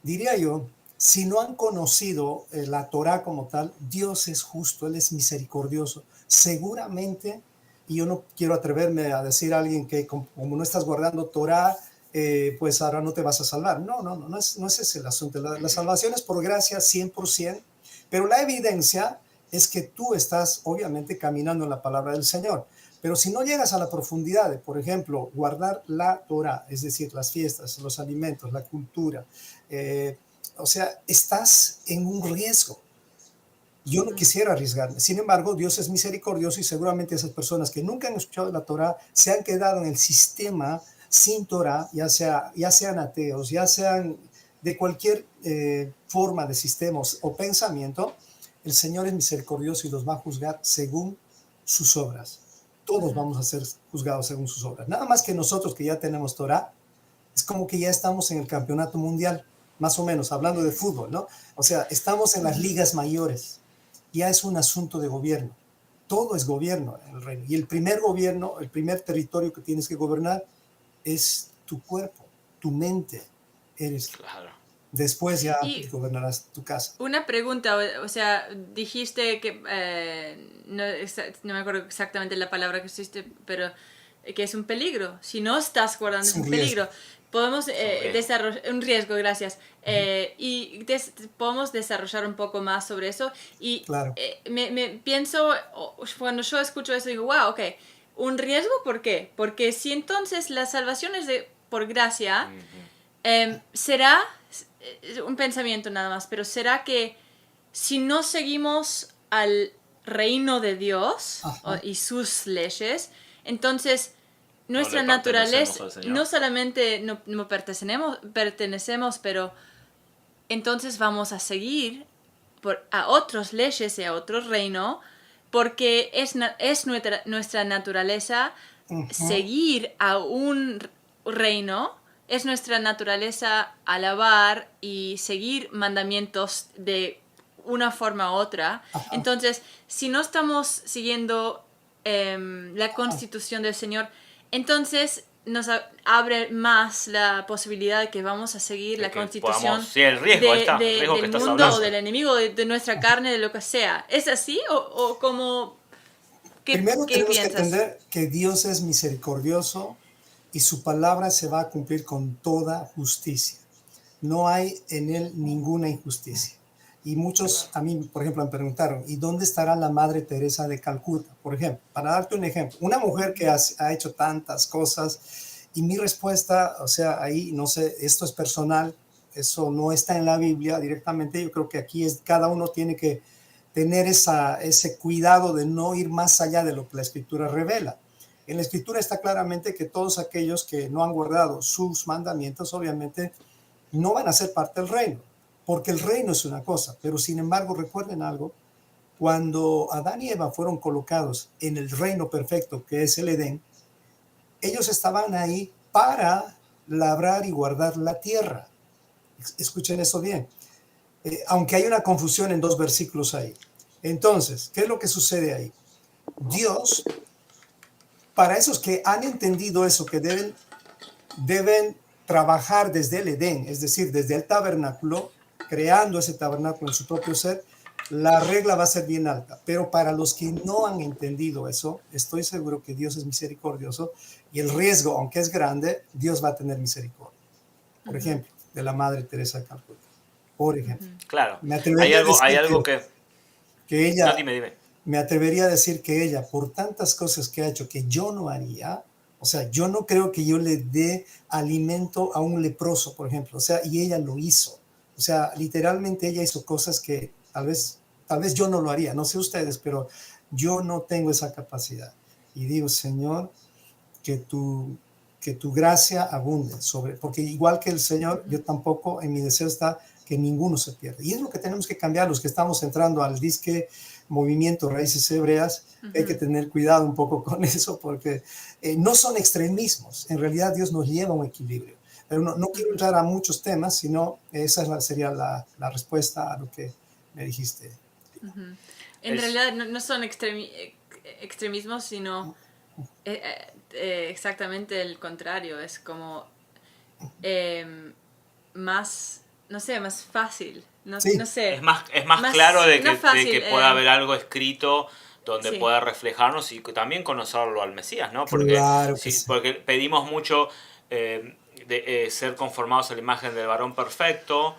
diría yo, si no han conocido la Torá como tal, Dios es justo, Él es misericordioso. Seguramente, y yo no quiero atreverme a decir a alguien que como no estás guardando Torá, pues ahora no te vas a salvar. No es ese el asunto. La salvación es por gracia 100%, pero la evidencia es que tú estás obviamente caminando en la palabra del Señor. Pero si no llegas a la profundidad de, por ejemplo, guardar la Torá, es decir, las fiestas, los alimentos, la cultura, o sea, estás en un riesgo. Yo no quisiera arriesgarme. Sin embargo, Dios es misericordioso, y seguramente esas personas que nunca han escuchado la Torá se han quedado en el sistema sin Torá, ya sean ateos, ya sean de cualquier forma de sistemas o pensamiento. El Señor es misericordioso y los va a juzgar según sus obras. Todos vamos a ser juzgados según sus obras. Nada más que nosotros que ya tenemos Torá, es como que ya estamos en el campeonato mundial, más o menos, hablando de fútbol, ¿no? O sea, estamos en las ligas mayores. Ya es un asunto de gobierno. Todo es gobierno en el reino. Y el primer gobierno, el primer territorio que tienes que gobernar es tu cuerpo, tu mente. Después ya gobernarás tu casa. Una pregunta, o sea, dijiste que, no me acuerdo exactamente la palabra que hiciste, pero que es un peligro. Si no estás guardando, es un peligro. Podemos desarrollar un riesgo, gracias. Y podemos desarrollar un poco más sobre eso. Y me pienso, cuando yo escucho eso, digo, wow, ok, un riesgo, ¿por qué? Porque si entonces la salvación es por gracia, es un pensamiento nada más, pero ¿será que si no seguimos al reino de Dios y sus leyes, entonces nuestra No le pertenecemos naturaleza, al Señor. no solamente no pertenecemos, pero entonces vamos a seguir a otras leyes y a otro reino, porque es nuestra naturaleza seguir a un reino, es nuestra naturaleza alabar y seguir mandamientos de una forma u otra. Entonces, si no estamos siguiendo la constitución del Señor, entonces nos abre más la posibilidad de que vamos a seguir la constitución el riesgo, el riesgo que del estás mundo hablando. o del enemigo, de nuestra carne, de lo que sea. ¿Es así o cómo? Primero ¿Qué tenemos que piensas? entender que Dios es misericordioso y su palabra se va a cumplir con toda justicia. No hay en él ninguna injusticia. Y muchos a mí, por ejemplo, me preguntaron, ¿y dónde estará la Madre Teresa de Calcuta? Por ejemplo, para darte un ejemplo, una mujer que ha hecho tantas cosas, y mi respuesta, o sea, ahí, no sé, esto es personal, eso no está en la Biblia directamente, yo creo que aquí cada uno tiene que tener ese cuidado de no ir más allá de lo que la Escritura revela. En la Escritura está claramente que todos aquellos que no han guardado sus mandamientos, obviamente, no van a ser parte del reino, porque el reino es una cosa, pero sin embargo, recuerden algo, cuando Adán y Eva fueron colocados en el reino perfecto, que es el Edén, ellos estaban ahí para labrar y guardar la tierra. Escuchen eso bien. Aunque hay una confusión en dos versículos ahí. Entonces, ¿qué es lo que sucede ahí? Dios, para esos que han entendido eso, que deben trabajar desde el Edén, es decir, desde el tabernáculo, creando ese tabernáculo en su propio ser, la regla va a ser bien alta. Pero para los que no han entendido eso, estoy seguro que Dios es misericordioso y el riesgo, aunque es grande, Dios va a tener misericordia. Por ejemplo, de la Madre Teresa de Calcuta. Por ejemplo. Claro. Me atrevería Hay algo que ella... No, dime. Me atrevería a decir que ella, por tantas cosas que ha hecho que yo no haría, o sea, yo no creo que yo le dé alimento a un leproso, por ejemplo, o sea, y ella lo hizo. O sea, literalmente ella hizo cosas que tal vez yo no lo haría, no sé ustedes, pero yo no tengo esa capacidad. Y digo, Señor, que tu gracia abunde porque igual que el Señor, yo tampoco, en mi deseo está que ninguno se pierda. Y es lo que tenemos que cambiar, los que estamos entrando al disque movimiento Raíces Hebreas, hay que tener cuidado un poco con eso, porque no son extremismos, en realidad Dios nos lleva a un equilibrio. Pero no quiero entrar a muchos temas, sino esa sería la respuesta a lo que me dijiste. En realidad no son extremismos, sino exactamente el contrario. Es como más, no sé, más fácil. No sé. Es más claro de que, fácil, de que pueda haber algo escrito donde sí. pueda reflejarnos y también conocerlo al Mesías, ¿no? Porque, Claro que sí. Porque pedimos mucho de ser conformados a la imagen del varón perfecto,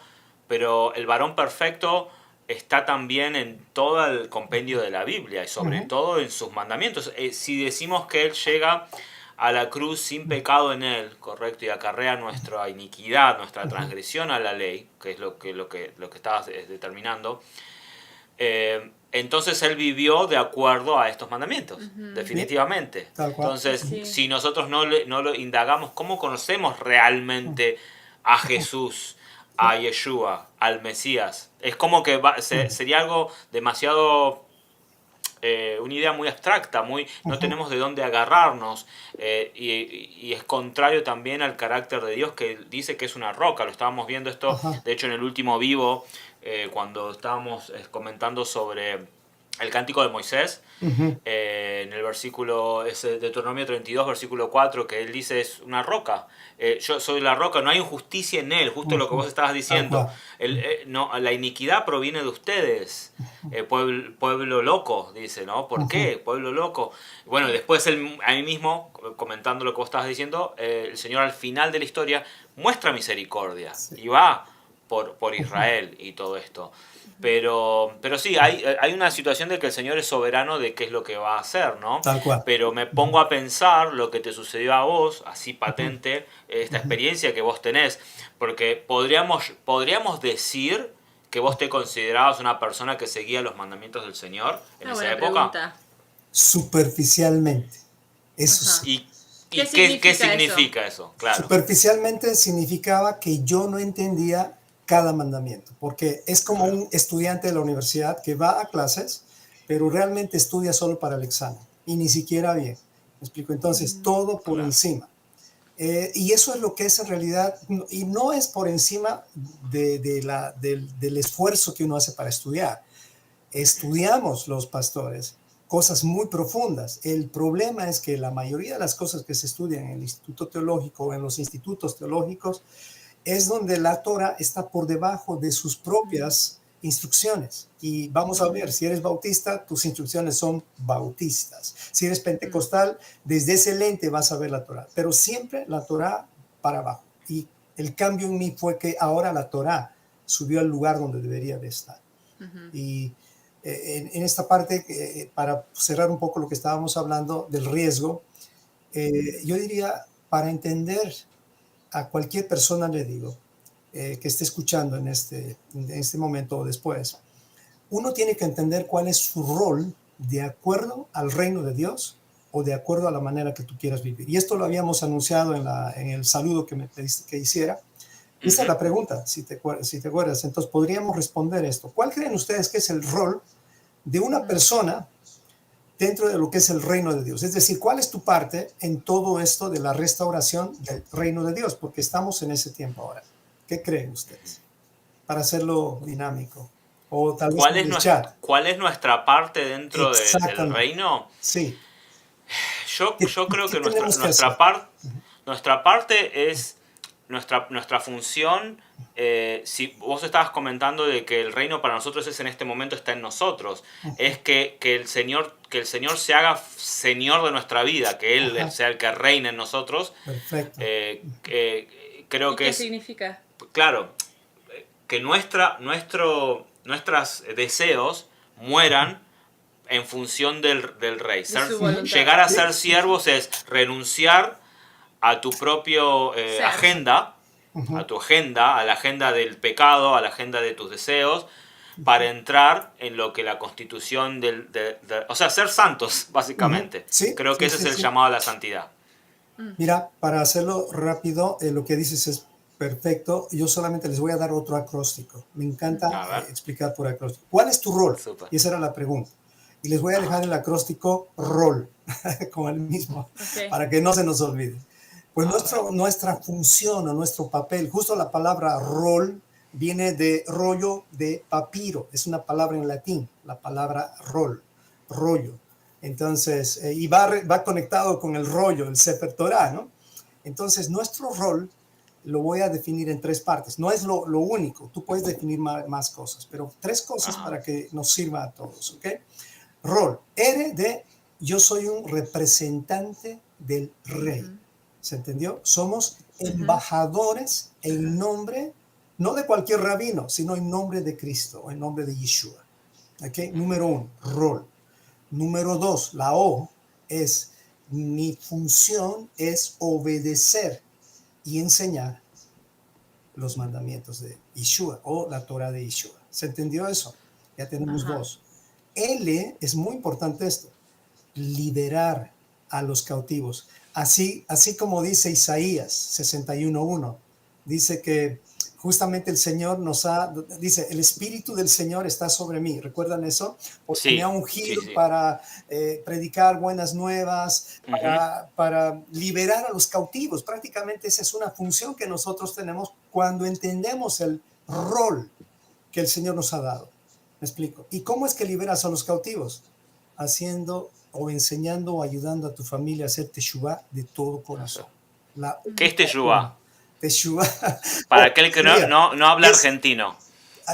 pero el varón perfecto está también en todo el compendio de la Biblia y sobre todo en sus mandamientos. Si decimos que Él llega a la cruz sin pecado en Él, correcto, y acarrea nuestra iniquidad, nuestra transgresión a la ley, que es lo que estabas determinando, entonces Él vivió de acuerdo a estos mandamientos, definitivamente. Entonces, si nosotros no lo indagamos, ¿cómo conocemos realmente a Jesús, a Yeshua, al Mesías? Es como que sería algo demasiado... una idea muy abstracta, no tenemos de dónde agarrarnos, y es contrario también al carácter de Dios, que dice que es una roca. Lo estábamos viendo esto, de hecho, en el último vivo, cuando estábamos comentando sobre el cántico de Moisés, en el versículo, de Deuteronomio 32, versículo 4, que él dice es una roca. Yo soy la roca, no hay injusticia en él, justo lo que vos estabas diciendo. La iniquidad proviene de ustedes, pueblo loco, dice, ¿no? ¿Por qué? Pueblo loco. Bueno, después ahí mismo, comentando lo que vos estabas diciendo, el Señor al final de la historia muestra misericordia y va por Israel y todo esto. Pero sí, hay una situación de que el Señor es soberano de qué es lo que va a hacer, ¿no? Tal cual. Pero me pongo a pensar lo que te sucedió a vos, así Ujú, patente, esta ujú. experiencia que vos tenés, porque podríamos decir que vos te considerabas una persona que seguía los mandamientos del Señor en Una esa buena época. pregunta. Superficialmente. Eso Ajá. sí. ¿Y, ¿Qué qué significa eso? significa eso? Claro. Superficialmente significaba que yo no entendía cada mandamiento, porque es como Claro. un estudiante de la universidad que va a clases, pero realmente estudia solo para el examen y ni siquiera bien. ¿Me explico? Entonces, todo por Claro. encima. Y eso es lo que es en realidad, y no es por encima del esfuerzo que uno hace para estudiar. Estudiamos los pastores cosas muy profundas. El problema es que la mayoría de las cosas que se estudian en el Instituto Teológico o en los institutos teológicos es donde la Torah está por debajo de sus propias instrucciones. Y vamos a ver, si eres bautista, tus instrucciones son bautistas. Si eres pentecostal, desde ese lente vas a ver la Torah, pero siempre la Torah para abajo. Y el cambio en mí fue que ahora la Torah subió al lugar donde debería de estar. Y en esta parte, para cerrar un poco lo que estábamos hablando del riesgo, yo diría, para entender a cualquier persona, le digo, que esté escuchando en este momento o después, uno tiene que entender cuál es su rol de acuerdo al reino de Dios o de acuerdo a la manera que tú quieras vivir. Y esto lo habíamos anunciado en el saludo que me pediste que hiciera. Esa es la pregunta, si te acuerdas. Entonces podríamos responder esto. ¿Cuál creen ustedes que es el rol de una persona dentro de lo que es el reino de Dios? Es decir, ¿cuál es tu parte en todo esto de la restauración del reino de Dios? Porque estamos en ese tiempo ahora. ¿Qué creen ustedes? Para hacerlo dinámico. O tal vez en el chat. ¿Cuál es nuestra parte dentro del Exactamente. reino? Sí. Yo creo ¿Qué que tenemos que hacer? nuestra parte es nuestra función. Si vos estabas comentando de que el reino para nosotros es en este momento está en nosotros, es que el Señor se haga Señor de nuestra vida, que Él Ajá. sea el que reine en nosotros. Perfecto. Creo ¿Y que qué es, significa? claro, que nuestros deseos mueran en función del rey. De su voluntad. Llegar a Sí. ser siervos es renunciar a tu propio Ser. agenda, Ujú. a tu agenda, a la agenda del pecado, a la agenda de tus deseos, para entrar en lo que la constitución o sea, ser santos, básicamente. Sí, Creo que sí, ese es sí, el sí. llamado a la santidad. Mira, para hacerlo rápido, lo que dices es perfecto. Yo solamente les voy a dar otro acróstico. Me encanta A ver, explicar por acróstico. ¿Cuál es tu rol? súper. Y esa era la pregunta. Y les voy a dejar Ajá. el acróstico rol, como el mismo, Ok. para que no se nos olvide. Pues A ver. nuestra función o nuestro papel, justo la palabra rol viene de rollo de papiro. Es una palabra en latín, la palabra rol, rollo. Entonces, y va conectado con el rollo, el Sefer Torah, ¿no? Entonces, nuestro rol lo voy a definir en tres partes. No es lo único, tú puedes definir más cosas, pero tres cosas Ajá. para que nos sirva a todos, ¿ok? Rol, R de yo soy un representante del rey. ¿Se entendió? Somos embajadores en nombre, no de cualquier rabino, sino en nombre de Cristo, en nombre de Yeshua. ¿Ok? Número uno, rol. Número dos, la O es mi función es obedecer y enseñar los mandamientos de Yeshua o la Torah de Yeshua. ¿Se entendió eso? Ya tenemos Ajá. dos. L es muy importante esto, liberar a los cautivos. Así como dice Isaías 61:1, dice que justamente el Señor dice, el Espíritu del Señor está sobre mí. ¿Recuerdan eso? Porque me ha Sí, ungido sí. para predicar buenas nuevas, Ujú. para liberar a los cautivos. Prácticamente esa es una función que nosotros tenemos cuando entendemos el rol que el Señor nos ha dado. ¿Me explico? ¿Y cómo es que liberas a los cautivos? Haciendo o enseñando o ayudando a tu familia a hacer teshuvá de todo corazón. La ¿Qué es única forma. Teshuvá? Teshuvá. Para aquel que Mira, no habla es, argentino.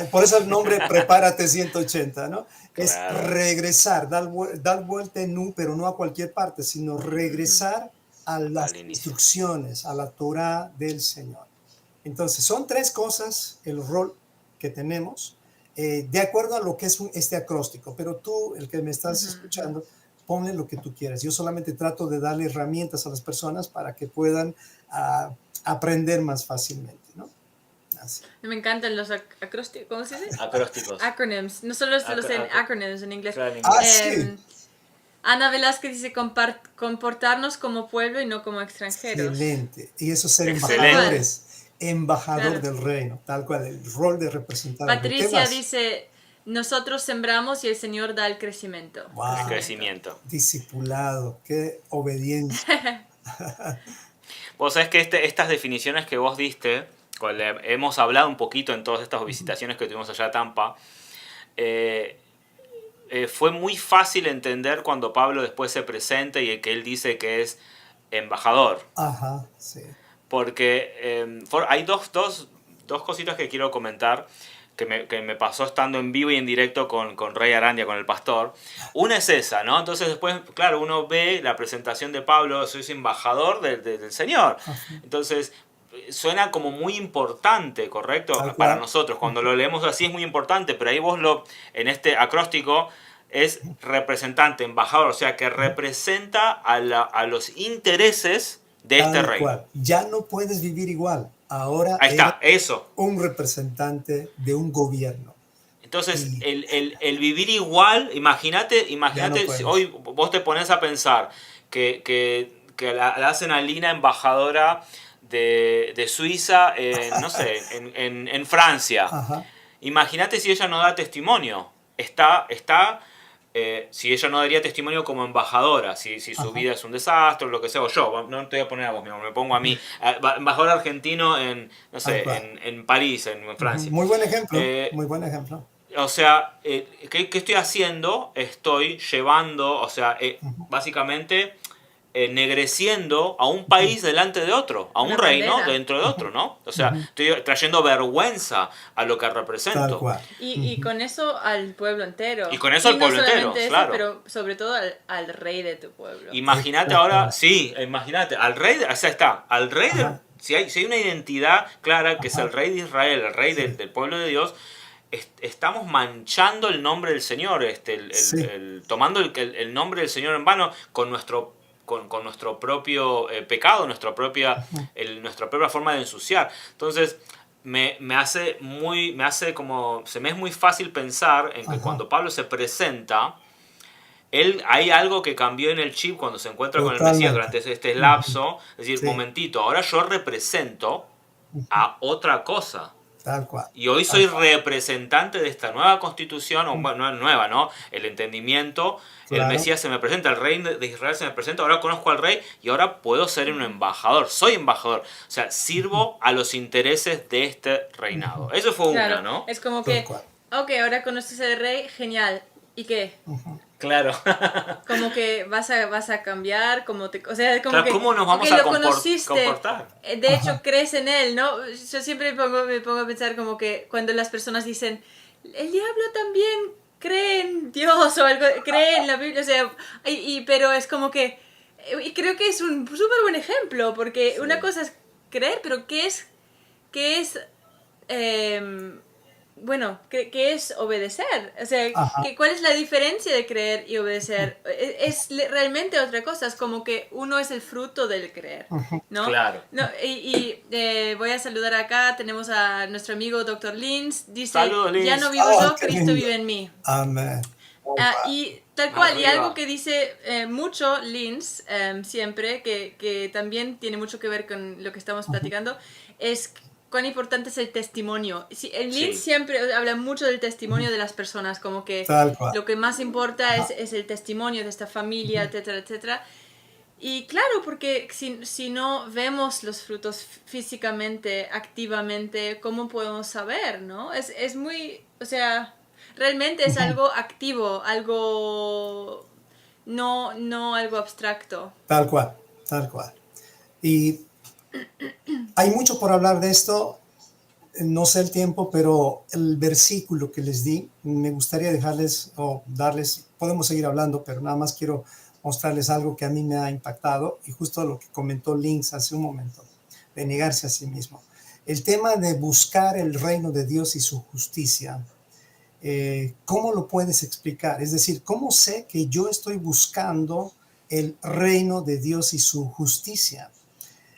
por eso el nombre Prepárate 180, ¿no? Es Claro. regresar, dar vuelta en U, pero no a cualquier parte, sino regresar a las Al inicio. instrucciones, a la Torah del Señor. Entonces, son tres cosas el rol que tenemos, de acuerdo a lo que es este acróstico. Pero tú, el que me estás escuchando, ponle lo que tú quieras. Yo solamente trato de darle herramientas a las personas para que puedan aprender más fácilmente, ¿no? Así. Me encantan los acrósticos, ¿cómo se dice? Acrósticos. Acronyms, no solo los acronyms en inglés. Claro, en inglés. Sí. Ana Velázquez dice comportarnos como pueblo y no como extranjeros. Excelente. Y eso es ser Excelente. embajadores, embajador Claro. del reino, tal cual, el rol de representar. Patricia dice, nosotros sembramos y el Señor da el crecimiento. Wow. El crecimiento. Discipulado, qué obediencia. Vos sabés que estas definiciones que vos diste, hemos hablado un poquito en todas estas visitaciones que tuvimos allá a Tampa, fue muy fácil entender cuando Pablo después se presenta y que él dice que es embajador. Ajá, sí. Porque hay dos cositas que quiero comentar que me pasó estando en vivo y en directo con Rey Arandia, con el pastor. Una es esa, ¿no? Entonces después, claro, uno ve la presentación de Pablo, soy embajador del Señor. Ajá. Entonces suena como muy importante, ¿correcto? Para nosotros. Cuando lo leemos así es muy importante, pero ahí vos en este acróstico es representante, embajador, o sea que representa a los intereses de este Tal reino. cual. Ya no puedes vivir igual. Ahora Ahí está, eres eso. un representante de un gobierno. Entonces, el vivir igual, imagínate no si hoy vos te pones a pensar que la hacen a Lina embajadora de Suiza, no sé, en Francia. Ajá. Imagínate si ella no da testimonio. Si ella no daría testimonio como embajadora, si su vida es un desastre o lo que sea, o yo, no te voy a poner a vos, me pongo a mí, embajador argentino no sé, en París, en Francia. Muy buen ejemplo, muy buen ejemplo. O sea, ¿qué estoy haciendo? Estoy llevando, o sea, básicamente ennegreciendo a un país delante de otro, a un Una reino bandera. dentro de otro, ¿no? O sea, estoy trayendo vergüenza a lo que represento. Tal cual. Y con eso al pueblo entero. Y con eso al pueblo no entero, solamente eso, claro. pero sobre todo al rey de tu pueblo. Imagínate ahora, sí, imagínate, al rey, o sea, está, al rey, si hay una identidad clara que es el rey de Israel, el rey del pueblo de Dios, estamos manchando el nombre del Señor, tomando el nombre del Señor en vano con nuestro propio pecado, nuestra propia forma de ensuciar. Entonces, me hace se me es muy fácil pensar en que cuando Pablo se presenta, hay algo que cambió en el chip cuando se encuentra con el Mesías durante este lapso. Es decir, momentito, ahora yo represento a otra cosa. Tal cual. Y hoy soy representante de esta nueva constitución, o bueno, no es nueva, ¿no? El entendimiento, Claro. el Mesías se me presenta, el rey de Israel se me presenta, ahora conozco al rey y ahora puedo ser un embajador, soy embajador. O sea, sirvo a los intereses de este reinado. Eso fue Claro, una, ¿no? es como Tal que, cual. ok, ahora conoces al rey, genial. ¿Y qué? Claro. Como que vas a cambiar, o sea, como Claro, que ¿cómo nos vamos ok, a lo conociste, comportar? de hecho crees en él, ¿no? Yo siempre me pongo a pensar como que cuando las personas dicen, el diablo también cree en Dios o algo, cree en la Biblia, o sea, pero es como que, y creo que es un súper buen ejemplo, porque una cosa es creer, pero ¿qué es bueno, ¿qué es obedecer? O sea, ¿cuál es la diferencia de creer y obedecer? Es realmente otra cosa, es como que uno es el fruto del creer, ¿no? Claro. No, voy a saludar acá, tenemos a nuestro amigo Dr. Linz, dice, Saludos, Linz. ya no vivo yo, qué Cristo lindo. vive en mí. Amén. Y tal cual, y Arriba. algo que dice mucho Linz siempre, que también tiene mucho que ver con lo que estamos platicando, es cuán importante es el testimonio. Linz siempre habla mucho del testimonio de las personas, como que Tal cual. lo que más importa es el testimonio de esta familia, etcétera, etcétera. Y claro, porque si no vemos los frutos físicamente, activamente, ¿cómo podemos saber, no? Es muy, o sea, realmente es algo activo, algo, no algo abstracto. Tal cual, tal cual. Y hay mucho por hablar de esto, no sé el tiempo, pero el versículo que les di, me gustaría dejarles o darles, podemos seguir hablando, pero nada más quiero mostrarles algo que a mí me ha impactado y justo lo que comentó Linz hace un momento, de negarse a sí mismo. El tema de buscar el reino de Dios y su justicia, ¿cómo lo puedes explicar? Es decir, ¿cómo sé que yo estoy buscando el reino de Dios y su justicia?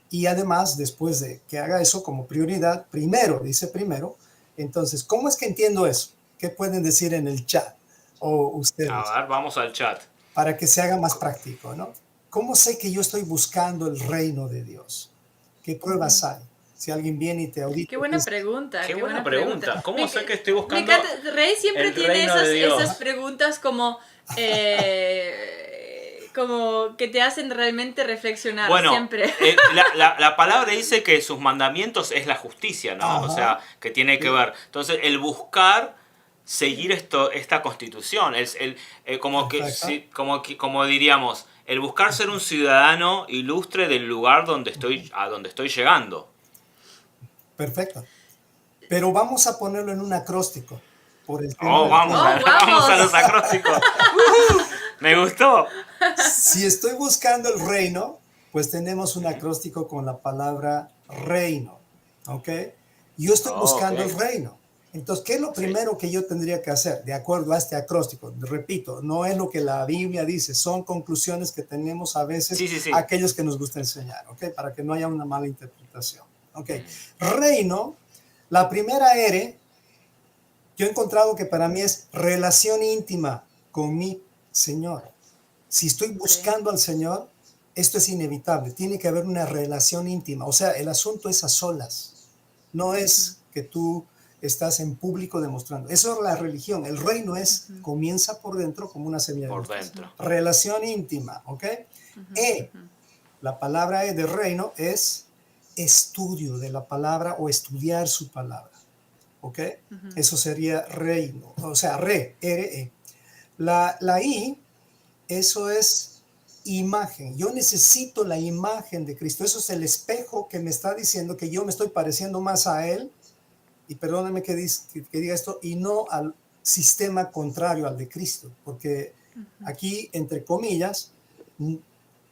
Y además, después de que haga eso como prioridad, primero, dice primero, entonces, ¿cómo es que entiendo eso? ¿Qué pueden decir en el chat o ustedes? A ver, vamos al chat. Para que se haga más práctico, ¿no? ¿Cómo sé que yo estoy buscando el reino de Dios? ¿Qué pruebas hay? Si alguien viene y te audita. Qué buena pregunta. Qué buena pregunta. ¿Cómo sé que estoy Me buscando encanta. Rey siempre el tiene reino de Dios? esas preguntas como como que te hacen realmente reflexionar. Bueno, siempre. la palabra dice que sus mandamientos es la justicia, ¿no? Ajá. O sea, que tiene que ver. Entonces, el buscar seguir esta constitución, como diríamos, el buscar ser un ciudadano ilustre del lugar a donde estoy llegando. Perfecto. Pero vamos a ponerlo en un acróstico. Por el tema Vamos a los acrósticos. Me gustó. Si estoy buscando el reino, pues tenemos un acróstico con la palabra reino, ¿ok? Yo estoy buscando el reino. Entonces, ¿qué es lo primero que yo tendría que hacer? De acuerdo a este acróstico, repito, no es lo que la Biblia dice, son conclusiones que tenemos a veces aquellos que nos gusta enseñar, ¿ok? Para que no haya una mala interpretación, ¿ok? Reino, la primera R, yo he encontrado que para mí es relación íntima con mi Señor. Si estoy buscando al Señor, esto es inevitable. Tiene que haber una relación íntima. O sea, el asunto es a solas. No es que tú estás en público demostrando. Eso es la religión. El reino comienza por dentro como una semilla. Por dentro. Relación íntima, ¿ok? La palabra de reino es estudio de la palabra o estudiar su palabra, ¿ok? Eso sería reino. O sea, R-E. La I, eso es imagen. Yo necesito la imagen de Cristo. Eso es el espejo que me está diciendo que yo me estoy pareciendo más a Él, y perdóname que diga esto, y no al sistema contrario al de Cristo, porque aquí, entre comillas,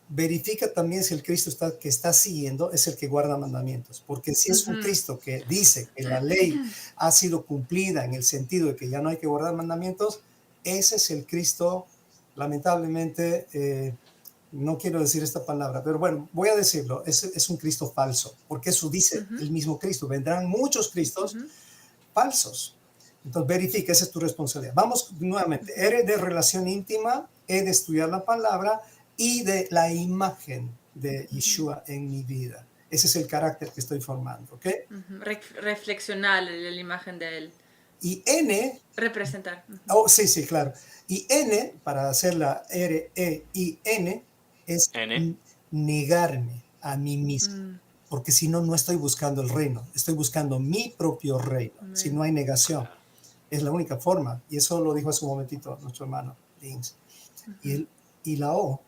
verifica también si el Cristo que está siguiendo es el que guarda mandamientos, porque si es un Cristo que dice que la ley ha sido cumplida en el sentido de que ya no hay que guardar mandamientos, ese es el Cristo, lamentablemente, no quiero decir esta palabra, pero bueno, voy a decirlo, es un Cristo falso, porque eso dice el mismo Cristo, vendrán muchos Cristos falsos. Entonces verifica, esa es tu responsabilidad. Vamos nuevamente, R de relación íntima, E de estudiar la palabra, y de la imagen de Yeshua en mi vida. Ese es el carácter que estoy formando, ¿ok? Reflexionar en la imagen de Él. Y N... Representar. Oh, sí, claro. Y N, para hacer la R-E-I-N, es negarme a mí mismo. Porque si no, no estoy buscando el reino. Estoy buscando mi propio reino. Si no hay negación. Es la única forma. Y eso lo dijo hace un momentito nuestro hermano Dings. Y la O,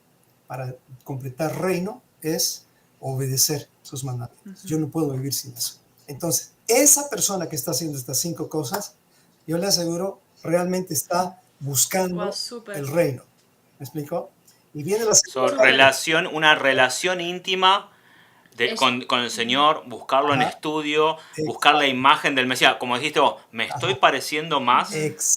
para completar reino, es obedecer sus mandamientos. Yo no puedo vivir sin eso. Entonces, esa persona que está haciendo estas 5 cosas, yo le aseguro, realmente está buscando el reino. ¿Me explico? Y viene una relación íntima con el Señor, buscarlo en estudio, buscar la imagen del Mesías. Como dijiste vos, ¿me estoy pareciendo más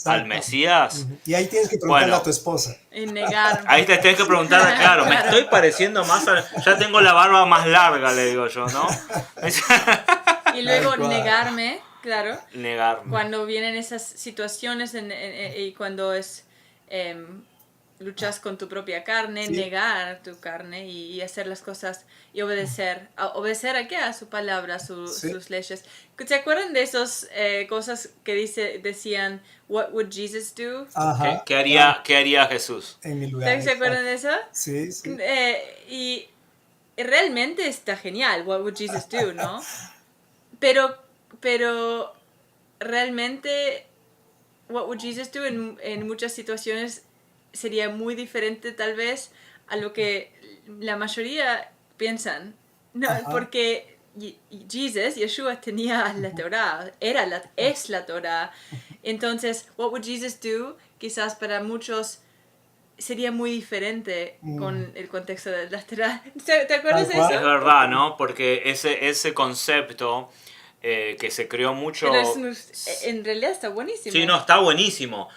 al Mesías? Y ahí tienes que preguntarle a tu esposa. Y negar. Ahí te tienes que preguntar, claro, ¿me estoy pareciendo más ya tengo la barba más larga, le digo yo, ¿no? Y luego negarme, claro. Negarme. Cuando vienen esas situaciones y cuando luchas con tu propia carne, negar tu carne y hacer las cosas y obedecer. ¿Obedecer a qué? A su palabra, sus leyes. ¿Se acuerdan de esas cosas que decían, what would Jesus do? ¿Qué haría Jesús? En mi lugar. ¿Se acuerdan de eso? Sí. Y realmente está genial, what would Jesus do, ¿no? Pero realmente, what would Jesus do en muchas situaciones sería muy diferente tal vez a lo que la mayoría piensan, ¿no? Porque Yeshua tenía la Torah, es la Torah. Entonces, what would Jesus do? Quizás para muchos sería muy diferente con el contexto de la Torah. ¿Te acuerdas de eso? Es verdad, ¿no? Porque ese concepto que se creó mucho... Pero en realidad está buenísimo. Sí, no, está buenísimo.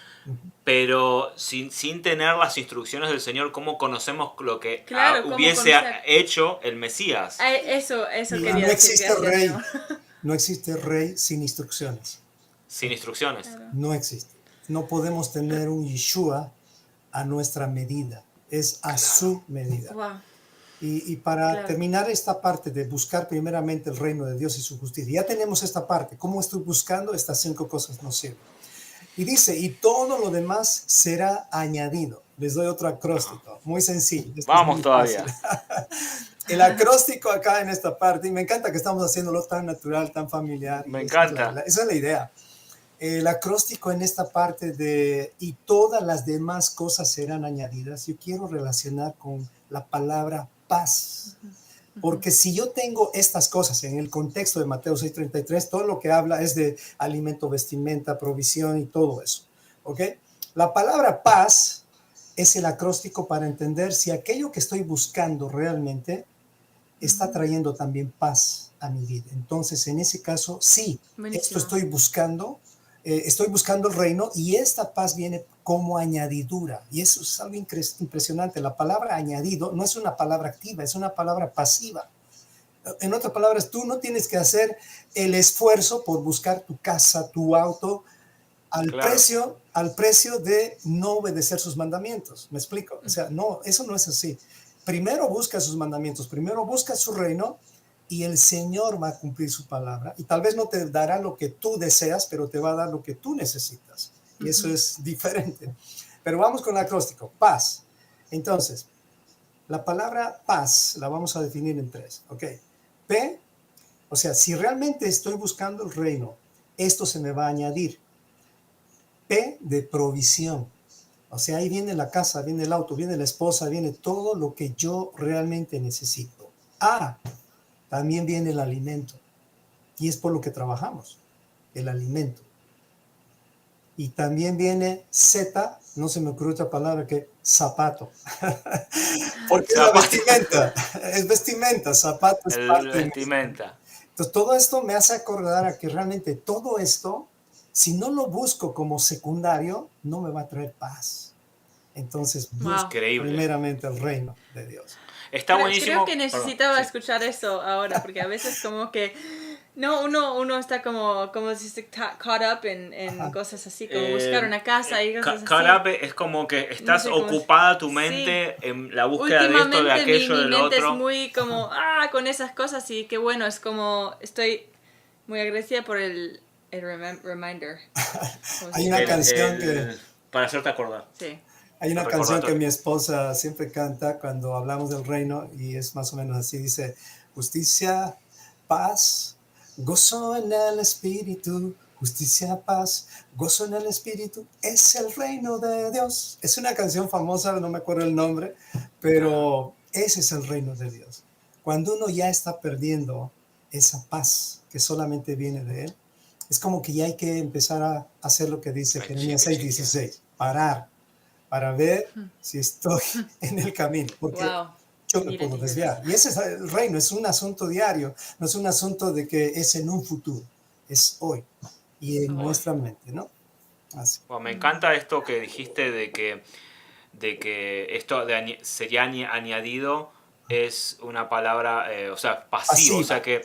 Pero sin tener las instrucciones del Señor, ¿cómo conocemos lo que Claro, hubiese ¿cómo conocer? hecho el Mesías? Eso Y quería no decir. existe Gracias, rey, Nemo. no existe rey sin instrucciones. Sin instrucciones. Claro. No existe. No podemos tener un Yeshua a nuestra medida. Es a su medida. Wow. Y para Claro. terminar esta parte de buscar primeramente el reino de Dios y su justicia, ya tenemos esta parte. ¿Cómo estoy buscando? Estas 5 cosas nos sirven. Y dice, y todo lo demás será añadido. Les doy otro acróstico, muy sencillo. Vamos todavía. El acróstico acá en esta parte, y me encanta que estamos haciéndolo tan natural, tan familiar. Me encanta. Esa es la idea. El acróstico en esta parte de, y todas las demás cosas serán añadidas, yo quiero relacionar con la palabra paz. Porque si yo tengo estas cosas en el contexto de Mateo 6:33, todo lo que habla es de alimento, vestimenta, provisión y todo eso. ¿Ok? La palabra paz es el acróstico para entender si aquello que estoy buscando realmente está trayendo también paz a mi vida. Entonces, en ese caso, sí, Buenísimo. esto estoy buscando el reino y esta paz viene como añadidura. Y eso es algo impresionante. La palabra añadido no es una palabra activa, es una palabra pasiva. En otras palabras, tú no tienes que hacer el esfuerzo por buscar tu casa, tu auto, al precio de no obedecer sus mandamientos. ¿Me explico? O sea, no, eso no es así. Primero busca sus mandamientos, primero busca su reino y el Señor va a cumplir su palabra. Y tal vez no te dará lo que tú deseas, pero te va a dar lo que tú necesitas. Y eso es diferente. Pero vamos con el acróstico. Paz. Entonces, la palabra paz la vamos a definir en 3. ¿Ok? P, o sea, si realmente estoy buscando el reino, esto se me va a añadir. P de provisión. O sea, ahí viene la casa, viene el auto, viene la esposa, viene todo lo que yo realmente necesito. A, también viene el alimento. Y es por lo que trabajamos, el alimento. Y también viene Z, no se me ocurre otra palabra que zapato. Porque Zapato. es la vestimenta, es vestimenta, zapato es parte de vestimenta. Entonces, todo esto me hace acordar a que realmente todo esto, si no lo busco como secundario, no me va a traer paz. Entonces, busco primeramente el reino de Dios. Está buenísimo. Creo que necesitaba escuchar eso ahora, porque a veces como que no, uno está como si se caught up en cosas así, como buscar una casa y cosas así. Caught up es como que estás ocupada tu mente en la búsqueda de esto, de aquello, del otro. Mi mente es muy como, con esas cosas y que bueno, es como, estoy muy agradecida por el reminder. Hay una canción que... Para hacerte acordar. Sí. Hay una canción que mi esposa siempre canta cuando hablamos del reino y es más o menos así, dice, justicia, paz, gozo en el espíritu, justicia, paz, gozo en el espíritu, es el reino de Dios. Es una canción famosa, no me acuerdo el nombre, pero ese es el reino de Dios. Cuando uno ya está perdiendo esa paz que solamente viene de Él, es como que ya hay que empezar a hacer lo que dice Jeremías 6:16, parar para ver si estoy en el camino, porque yo me puedo desviar. Y ese es el reino, es un asunto diario, no es un asunto de que es en un futuro, es hoy y en nuestra mente, ¿no? Así. Bueno, me encanta esto que dijiste de que esto sería añadido, es una palabra, o sea, pasivo, o sea que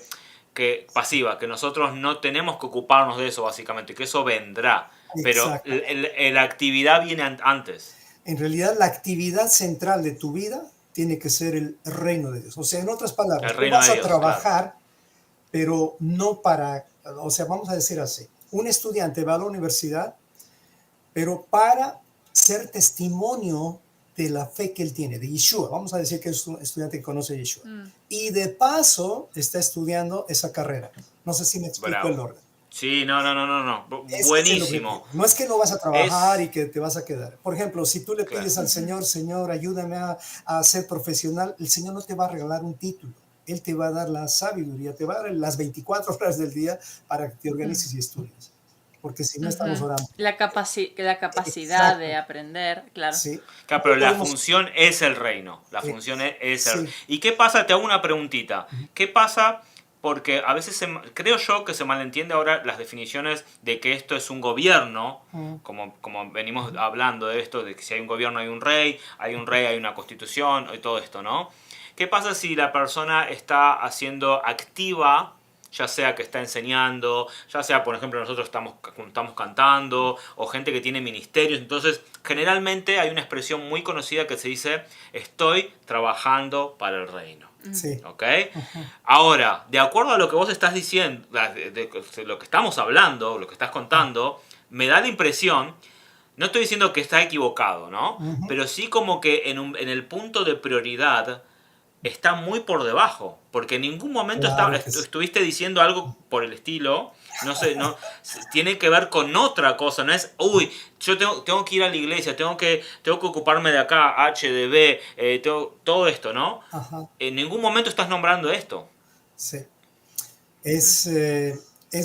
pasiva, que nosotros no tenemos que ocuparnos de eso básicamente, que eso vendrá. Pero la actividad viene antes. En realidad, la actividad central de tu vida tiene que ser el reino de Dios. O sea, en otras palabras, tú vas a trabajar, pero no para... O sea, vamos a decir así. Un estudiante va a la universidad, pero para ser testimonio de la fe que él tiene, de Yeshua. Vamos a decir que es un estudiante que conoce a Yeshua. Y de paso está estudiando esa carrera. No sé si me explico el orden. Sí, no. Buenísimo. No es que no vas a trabajar y que te vas a quedar. Por ejemplo, si tú le pides al Señor, Señor, ayúdame a ser profesional, el Señor no te va a regalar un título. Él te va a dar la sabiduría, te va a dar las 24 horas del día para que te organices y estudies. Porque si no estamos orando. La capacidad de aprender, claro. Sí. Claro, pero la función es el reino. La función es el reino. ¿Y qué pasa? Te hago una preguntita. ¿Qué pasa porque a veces creo yo que se malentiende ahora las definiciones de que esto es un gobierno, como venimos hablando de esto, de que si hay un gobierno hay un rey, hay una constitución y todo esto, ¿no? ¿Qué pasa si la persona está haciendo activa, ya sea que está enseñando, ya sea, por ejemplo, nosotros estamos cantando, o gente que tiene ministerios? Entonces, generalmente hay una expresión muy conocida que se dice, estoy trabajando para el reino. Sí. ¿Ok? Ahora, de acuerdo a lo que vos estás diciendo, de lo que estamos hablando, lo que estás contando, me da la impresión, no estoy diciendo que está equivocado, ¿no? Pero sí como que en el punto de prioridad está muy por debajo, porque en ningún momento Claro que sí. estuviste diciendo algo por el estilo, no sé, no, tiene que ver con otra cosa, no es, uy, yo tengo que ir a la iglesia, tengo que ocuparme de acá, H, de B, todo esto, ¿no? Ajá. En ningún momento estás nombrando esto. Sí. Es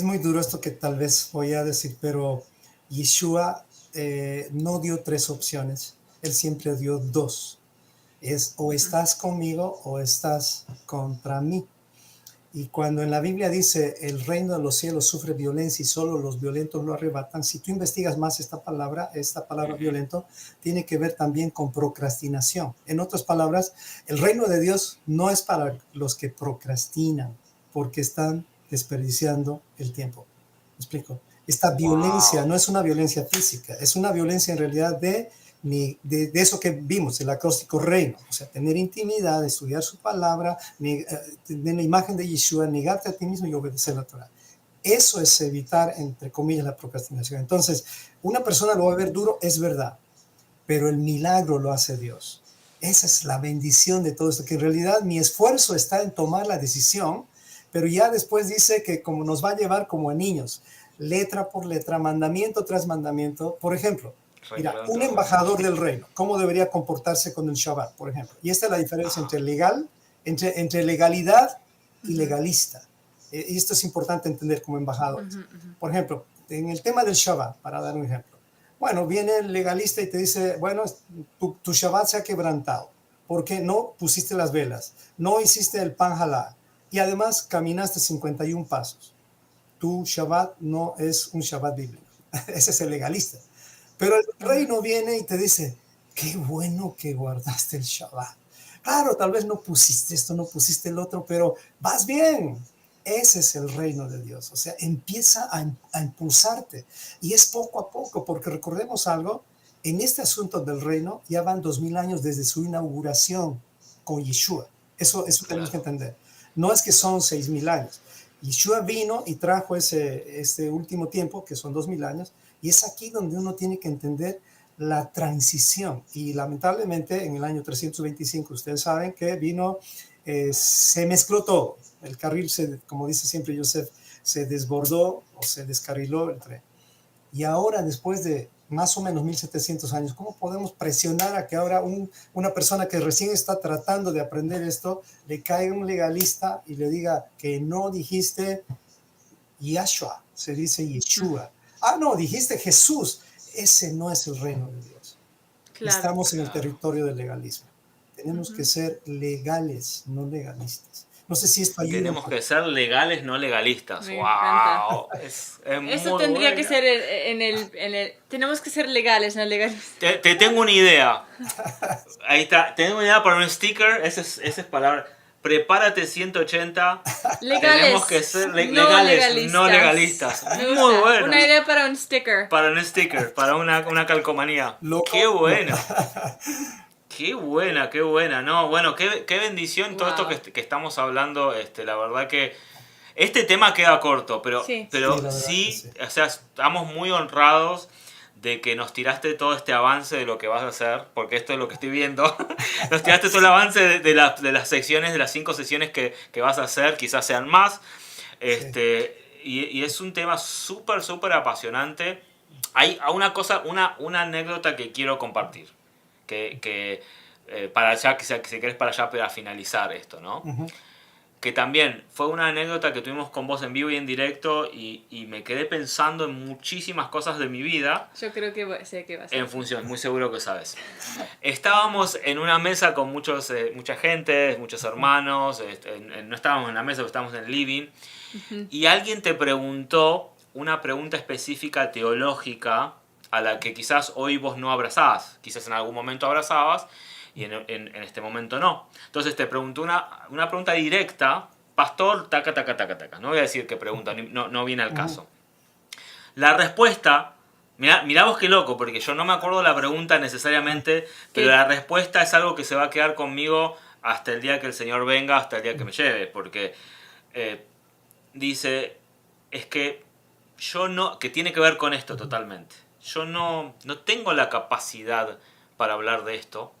muy duro esto que tal vez voy a decir, pero Yeshua no dio 3 opciones, él siempre dio 2. Es o estás conmigo o estás contra mí. Y cuando en la Biblia dice el reino de los cielos sufre violencia y solo los violentos lo arrebatan, si tú investigas más esta palabra violento, tiene que ver también con procrastinación. En otras palabras, el reino de Dios no es para los que procrastinan, porque están desperdiciando el tiempo. ¿Me explico? Esta violencia no es una violencia física, es una violencia en realidad de eso que vimos, el acróstico reino, o sea, tener intimidad, estudiar su palabra, tener la imagen de Yeshua, negarte a ti mismo y obedecer la Torah. Eso es evitar, entre comillas, la procrastinación. Entonces, una persona lo va a ver duro, es verdad, pero el milagro lo hace Dios. Esa es la bendición de todo esto, que en realidad mi esfuerzo está en tomar la decisión, pero ya después dice que como nos va a llevar como a niños, letra por letra, mandamiento tras mandamiento. Por ejemplo, mira, un embajador del reino, ¿cómo debería comportarse con el Shabbat, por ejemplo? Y esta es la diferencia entre legalidad y legalista. Y esto es importante entender como embajadores. Por ejemplo, en el tema del Shabbat, para dar un ejemplo. Bueno, viene el legalista y te dice, bueno, tu Shabbat se ha quebrantado porque no pusiste las velas, no hiciste el pan halal y además caminaste 51 pasos. Tu Shabbat no es un Shabbat bíblico. Ese es el legalista. Pero el reino viene y te dice, qué bueno que guardaste el Shabbat. Claro, tal vez no pusiste esto, no pusiste el otro, pero vas bien. Ese es el reino de Dios. O sea, empieza a impulsarte. Y es poco a poco, porque recordemos algo, en este asunto del reino ya van 2000 años desde su inauguración con Yeshua. Eso tenemos que entender. No es que son 6000 años. Yeshua vino y trajo este último tiempo, que son 2000 años, y es aquí donde uno tiene que entender la transición. Y lamentablemente en el año 325, ustedes saben que vino, se mezcló todo. El carril, como dice siempre Yosef, se desbordó o se descarriló el tren. Y ahora, después de más o menos 1700 años, ¿cómo podemos presionar a que ahora una persona que recién está tratando de aprender esto, le caiga un legalista y le diga que no dijiste Yahshua, se dice Yeshua? Ah, no, dijiste Jesús. Ese no es el reino de Dios. Claro, estamos en el territorio del legalismo. Tenemos que ser legales, no legalistas. No sé si esto ayuda. Tenemos que ser legales, no legalistas. Me ¡Wow! Eso tendría que ser tenemos que ser legales, no legalistas. Te tengo una idea. Ahí está. Tengo una idea para un sticker. Esa es palabra. Prepárate 180. Legales. Tenemos que ser legales, no legalistas. Muy bueno. Una idea para un sticker. Para un sticker, para una calcomanía. ¡Qué buena! Qué buena, qué buena. No, bueno, qué bendición todo esto que estamos hablando. La verdad que este tema queda corto, pero sí, o sea, estamos muy honrados de que nos tiraste todo este avance de lo que vas a hacer, porque esto es lo que estoy viendo. Nos tiraste todo el avance de las secciones, de las 5 sesiones que vas a hacer, quizás sean más. Y es un tema súper, súper apasionante. Hay una anécdota que quiero compartir. Para allá, si querés para allá para finalizar esto, ¿no? que también fue una anécdota que tuvimos con vos en vivo y en directo y me quedé pensando en muchísimas cosas de mi vida. Yo creo que sé que va a ser. En función, muy seguro que sabes. Estábamos en una mesa con mucha gente, muchos hermanos, no estábamos en la mesa, estábamos en el living, y alguien te preguntó una pregunta específica teológica a la que quizás hoy vos no abrazabas, quizás en algún momento abrazabas, y en este momento no. Entonces te preguntó una pregunta directa, pastor, taca, taca, taca, taca. No voy a decir qué pregunta, no viene al caso. La respuesta, mirá vos qué loco, porque yo no me acuerdo la pregunta necesariamente, pero la respuesta es algo que se va a quedar conmigo hasta el día que el Señor venga, hasta el día que me lleve, porque dice, es que yo no, que tiene que ver con esto totalmente. Yo no tengo la capacidad para hablar de esto,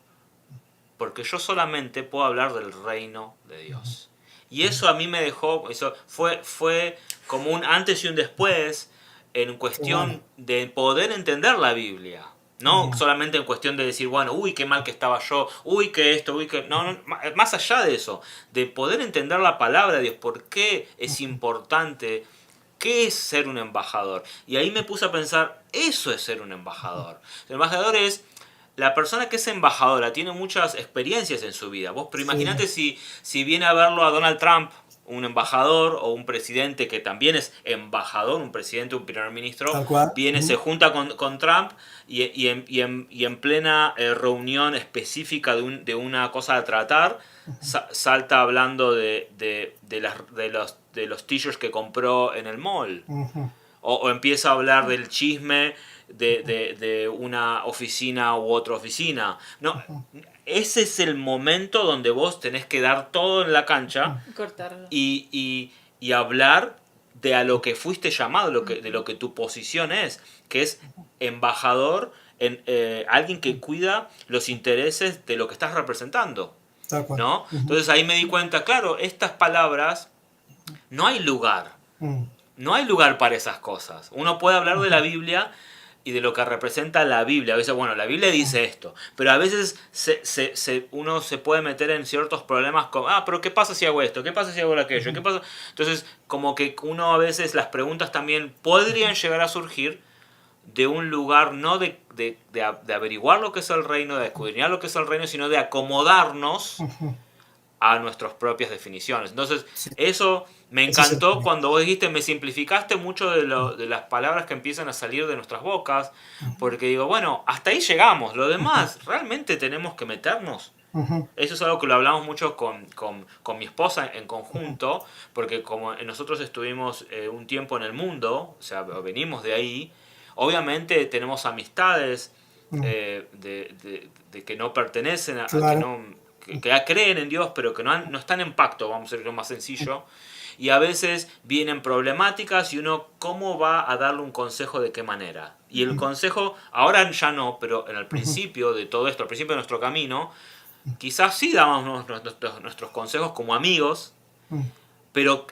porque yo solamente puedo hablar del reino de Dios. Y eso a mí me dejó, eso fue como un antes y un después en cuestión de poder entender la Biblia. No solamente en cuestión de decir, bueno, uy, qué mal que estaba yo, uy, que esto, uy, que... No, más allá de eso, de poder entender la palabra de Dios, por qué es importante, qué es ser un embajador. Y ahí me puse a pensar, eso es ser un embajador. El embajador es... La persona que es embajadora tiene muchas experiencias en su vida. Pero imagínate si viene a verlo a Donald Trump, un embajador o un presidente que también es embajador, un presidente, un primer ministro, viene, se junta con Trump y en plena reunión específica de una cosa a tratar, salta hablando de los t-shirts que compró en el mall. O empieza a hablar del chisme de una oficina u otra oficina. No, ese es el momento donde vos tenés que dar todo en la cancha y hablar de a lo que fuiste llamado, de lo que tu posición es, que es embajador, alguien que cuida los intereses de lo que estás representando, ¿no? Entonces ahí me di cuenta, claro, estas palabras, no hay lugar. No hay lugar para esas cosas. Uno puede hablar de la Biblia y de lo que representa la Biblia. A veces, bueno, la Biblia dice esto, pero a veces uno se puede meter en ciertos problemas como, pero ¿qué pasa si hago esto? ¿Qué pasa si hago aquello? ¿Qué pasa? Entonces, como que uno a veces, las preguntas también podrían llegar a surgir de un lugar no de averiguar lo que es el reino, de escudriñar lo que es el reino, sino de acomodarnos a nuestras propias definiciones. Entonces, eso me encantó cuando vos dijiste, me simplificaste mucho de las palabras que empiezan a salir de nuestras bocas, porque digo, bueno, hasta ahí llegamos, lo demás, ¿realmente tenemos que meternos? Eso es algo que lo hablamos mucho con mi esposa en conjunto, porque como nosotros estuvimos un tiempo en el mundo, o sea, venimos de ahí, obviamente tenemos amistades de que no pertenecen, a que no... que creen en Dios, pero que no están en pacto, vamos a decirlo más sencillo, y a veces vienen problemáticas y uno, ¿cómo va a darle un consejo de qué manera? Y el consejo, ahora ya no, pero en el principio de todo esto, al principio de nuestro camino, quizás sí damos nuestros consejos como amigos, pero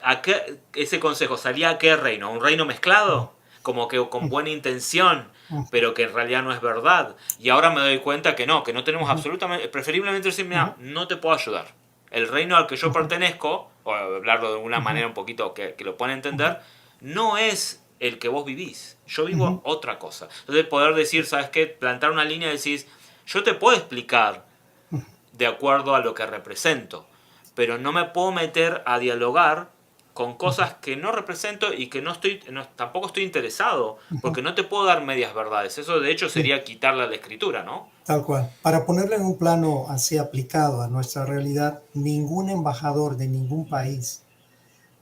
ese consejo salía a qué reino, ¿a un reino mezclado? Como que con buena intención, pero que en realidad no es verdad. Y ahora me doy cuenta que no tenemos absolutamente, preferiblemente decir, mira, no te puedo ayudar. El reino al que yo pertenezco, o hablarlo de una manera un poquito que lo puedan entender, no es el que vos vivís. Yo vivo otra cosa. Entonces poder decir, ¿sabes qué? Plantar una línea y decir, yo te puedo explicar de acuerdo a lo que represento, pero no me puedo meter a dialogar con cosas que no represento y que tampoco estoy interesado, porque no te puedo dar medias verdades. Eso de hecho sería quitarle a la escritura, ¿no? Tal cual. Para ponerlo en un plano así aplicado a nuestra realidad, ningún embajador de ningún país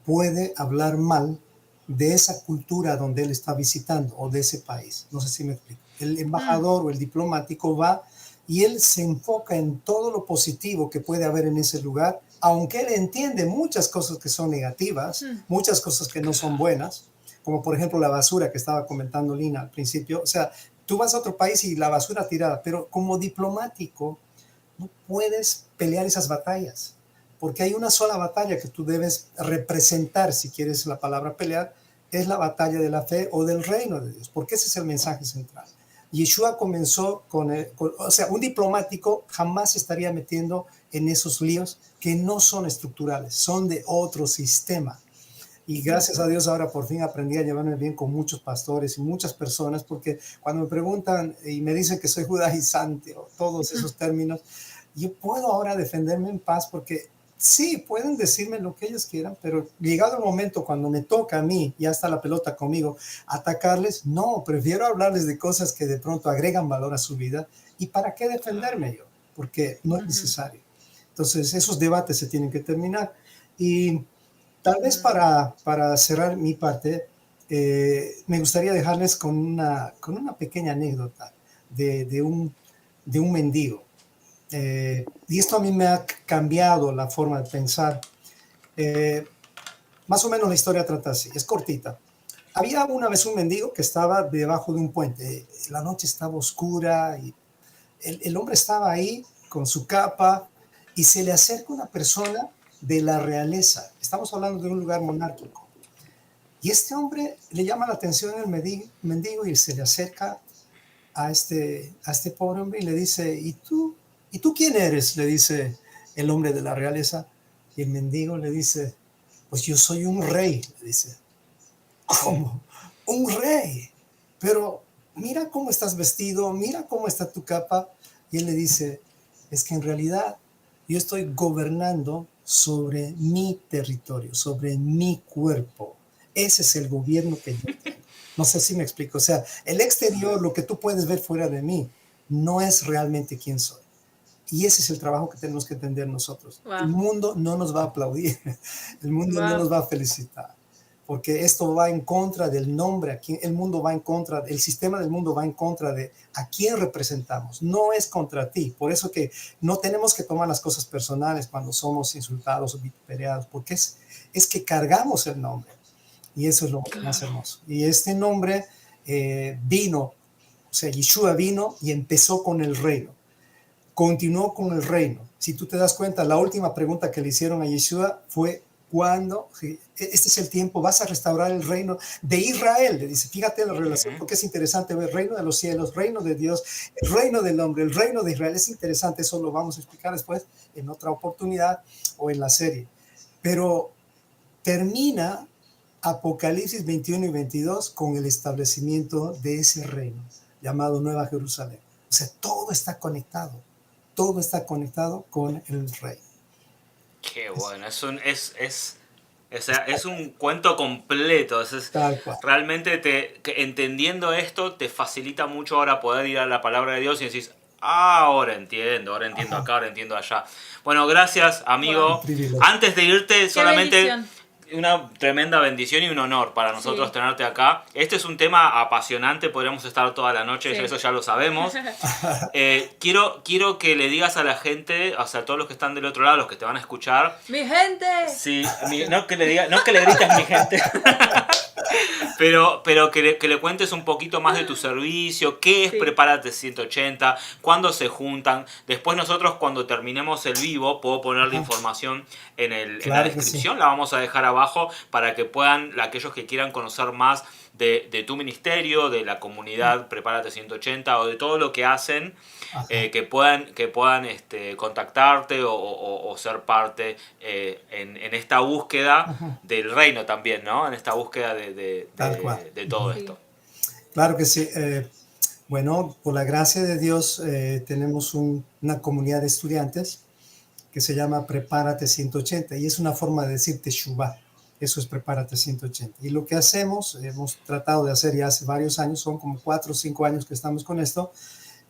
puede hablar mal de esa cultura donde él está visitando o de ese país. No sé si me explico. El embajador o el diplomático va y él se enfoca en todo lo positivo que puede haber en ese lugar, aunque él entiende muchas cosas que son negativas, muchas cosas que no son buenas, como por ejemplo la basura que estaba comentando Lina al principio. O sea, tú vas a otro país y la basura tirada, pero como diplomático no puedes pelear esas batallas, porque hay una sola batalla que tú debes representar, si quieres la palabra pelear, es la batalla de la fe o del reino de Dios, porque ese es el mensaje central. Yeshua comenzó o sea, un diplomático jamás se estaría metiendo en esos líos que no son estructurales, son de otro sistema. Y gracias a Dios ahora por fin aprendí a llevarme bien con muchos pastores y muchas personas, porque cuando me preguntan y me dicen que soy judaizante o todos esos términos, yo puedo ahora defenderme en paz, porque sí, pueden decirme lo que ellos quieran, pero llegado el momento cuando me toca a mí, ya está la pelota conmigo, atacarles, no, prefiero hablarles de cosas que de pronto agregan valor a su vida. ¿Y para qué defenderme yo? Porque no es necesario. Entonces, esos debates se tienen que terminar. Y tal vez para cerrar mi parte, me gustaría dejarles con una pequeña anécdota de un mendigo. Y esto a mí me ha cambiado la forma de pensar. Más o menos la historia trata así, es cortita. Había una vez un mendigo que estaba debajo de un puente. La noche estaba oscura y el hombre estaba ahí con su capa y se le acerca una persona de la realeza. Estamos hablando de un lugar monárquico. Y este hombre le llama la atención al mendigo y se le acerca a este pobre hombre y le dice, ¿y tú quién eres? Le dice el hombre de la realeza. Y el mendigo le dice, pues yo soy un rey. Le dice, ¿cómo? Un rey. Pero mira cómo estás vestido, mira cómo está tu capa. Y él le dice, es que en realidad yo estoy gobernando sobre mi territorio, sobre mi cuerpo. Ese es el gobierno que yo tengo. No sé si me explico. O sea, el exterior, lo que tú puedes ver fuera de mí, no es realmente quién soy. Y ese es el trabajo que tenemos que entender nosotros. Wow. El mundo no nos va a aplaudir, el mundo Wow. no nos va a felicitar, porque esto va en contra del nombre, aquí el mundo va en contra, el sistema del mundo va en contra de a quién representamos, no es contra ti. Por eso que no tenemos que tomar las cosas personales cuando somos insultados o vituperados, porque es que cargamos el nombre, y eso es lo más hermoso. Y este nombre vino, o sea, Yeshua vino y empezó con el reino. Continuó con el reino. Si tú te das cuenta, la última pregunta que le hicieron a Yeshua fue, ¿cuándo? Este es el tiempo, vas a restaurar el reino de Israel. Le dice, fíjate la relación, porque es interesante ver el reino de los cielos, reino de Dios, el reino del hombre, el reino de Israel. Es interesante, eso lo vamos a explicar después en otra oportunidad o en la serie. Pero termina Apocalipsis 21 y 22 con el establecimiento de ese reino llamado Nueva Jerusalén. O sea, todo está conectado. Todo está conectado con el rey. Qué bueno, es un cuento completo. Tal cual. Realmente entendiendo esto te facilita mucho ahora poder ir a la palabra de Dios y decís, ahora entiendo acá, ahora entiendo allá. Bueno, gracias, amigo. Antes de irte, solamente bendición. una tremenda bendición y un honor para nosotros Sí. tenerte acá. Este es un tema apasionante, podríamos estar toda la noche, Sí. eso ya lo sabemos. Quiero que le digas a la gente, o sea, a todos los que están del otro lado, los que te van a escuchar, ¡Mi gente! sí, no que le grites mi gente, pero que le cuentes un poquito más de tu servicio, qué es Sí. Prepárate 180, cuándo se juntan. Después nosotros cuando terminemos el vivo, puedo poner la información en la descripción, la vamos a dejar abajo para que puedan, aquellos que quieran conocer más de tu ministerio, de la comunidad Prepárate 180 o de todo lo que hacen, que puedan contactarte o ser parte en esta búsqueda del reino también, ¿no? En esta búsqueda de todo esto. Claro que sí. Bueno, por la gracia de Dios tenemos una comunidad de estudiantes que se llama Prepárate 180 y es una forma de decir Teshuvah. Eso es Prepárate 180. Y lo que hacemos, hemos tratado de hacer ya hace varios años, son como 4 o 5 años que estamos con esto,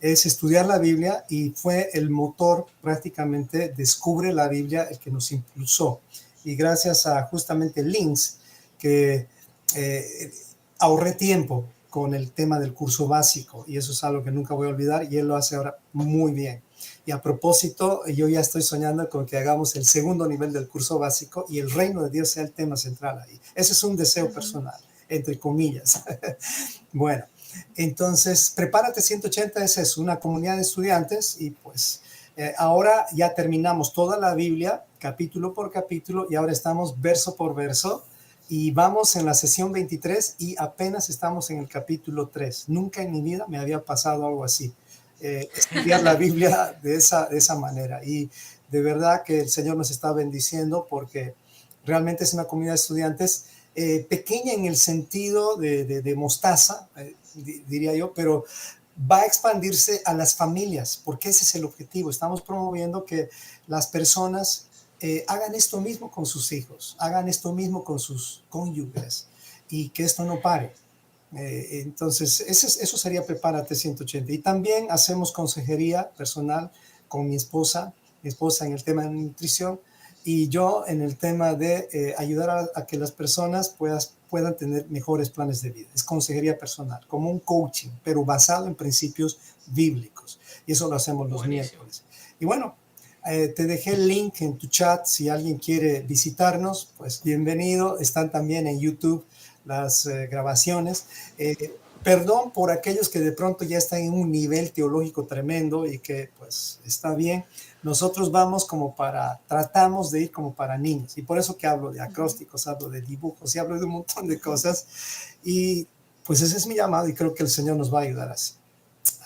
es estudiar la Biblia, y fue el motor prácticamente, Descubre la Biblia, el que nos impulsó. Y gracias a justamente links que ahorré tiempo con el tema del curso básico, y eso es algo que nunca voy a olvidar, y él lo hace ahora muy bien. Y a propósito, yo ya estoy soñando con que hagamos el segundo nivel del curso básico y el reino de Dios sea el tema central ahí. Ese es un deseo personal, entre comillas. Bueno, entonces, Prepárate 180 es eso, una comunidad de estudiantes, y pues ahora ya terminamos toda la Biblia, capítulo por capítulo, y ahora estamos verso por verso, y vamos en la sesión 23 y apenas estamos en el capítulo 3. Nunca en mi vida me había pasado algo así, estudiar la Biblia de esa manera. Y de verdad que el Señor nos está bendiciendo porque realmente es una comunidad de estudiantes pequeña en el sentido de mostaza, diría yo, pero va a expandirse a las familias, porque ese es el objetivo. Estamos promoviendo que las personas hagan esto mismo con sus hijos, hagan esto mismo con sus cónyuges y que esto no pare. Entonces, eso sería Prepárate 180. Y también hacemos consejería personal con mi esposa en el tema de nutrición y yo en el tema de ayudar a que las personas puedan tener mejores planes de vida. Es consejería personal, como un coaching, pero basado en principios bíblicos. Y eso lo hacemos los miércoles. Y bueno, te dejé el link en tu chat. Si alguien quiere visitarnos, pues bienvenido. Están también en YouTube las grabaciones. Perdón por aquellos que de pronto ya están en un nivel teológico tremendo y que pues está bien. Nosotros tratamos de ir como para niños y por eso que hablo de acrósticos, hablo de dibujos y hablo de un montón de cosas y pues ese es mi llamado y creo que el Señor nos va a ayudar así.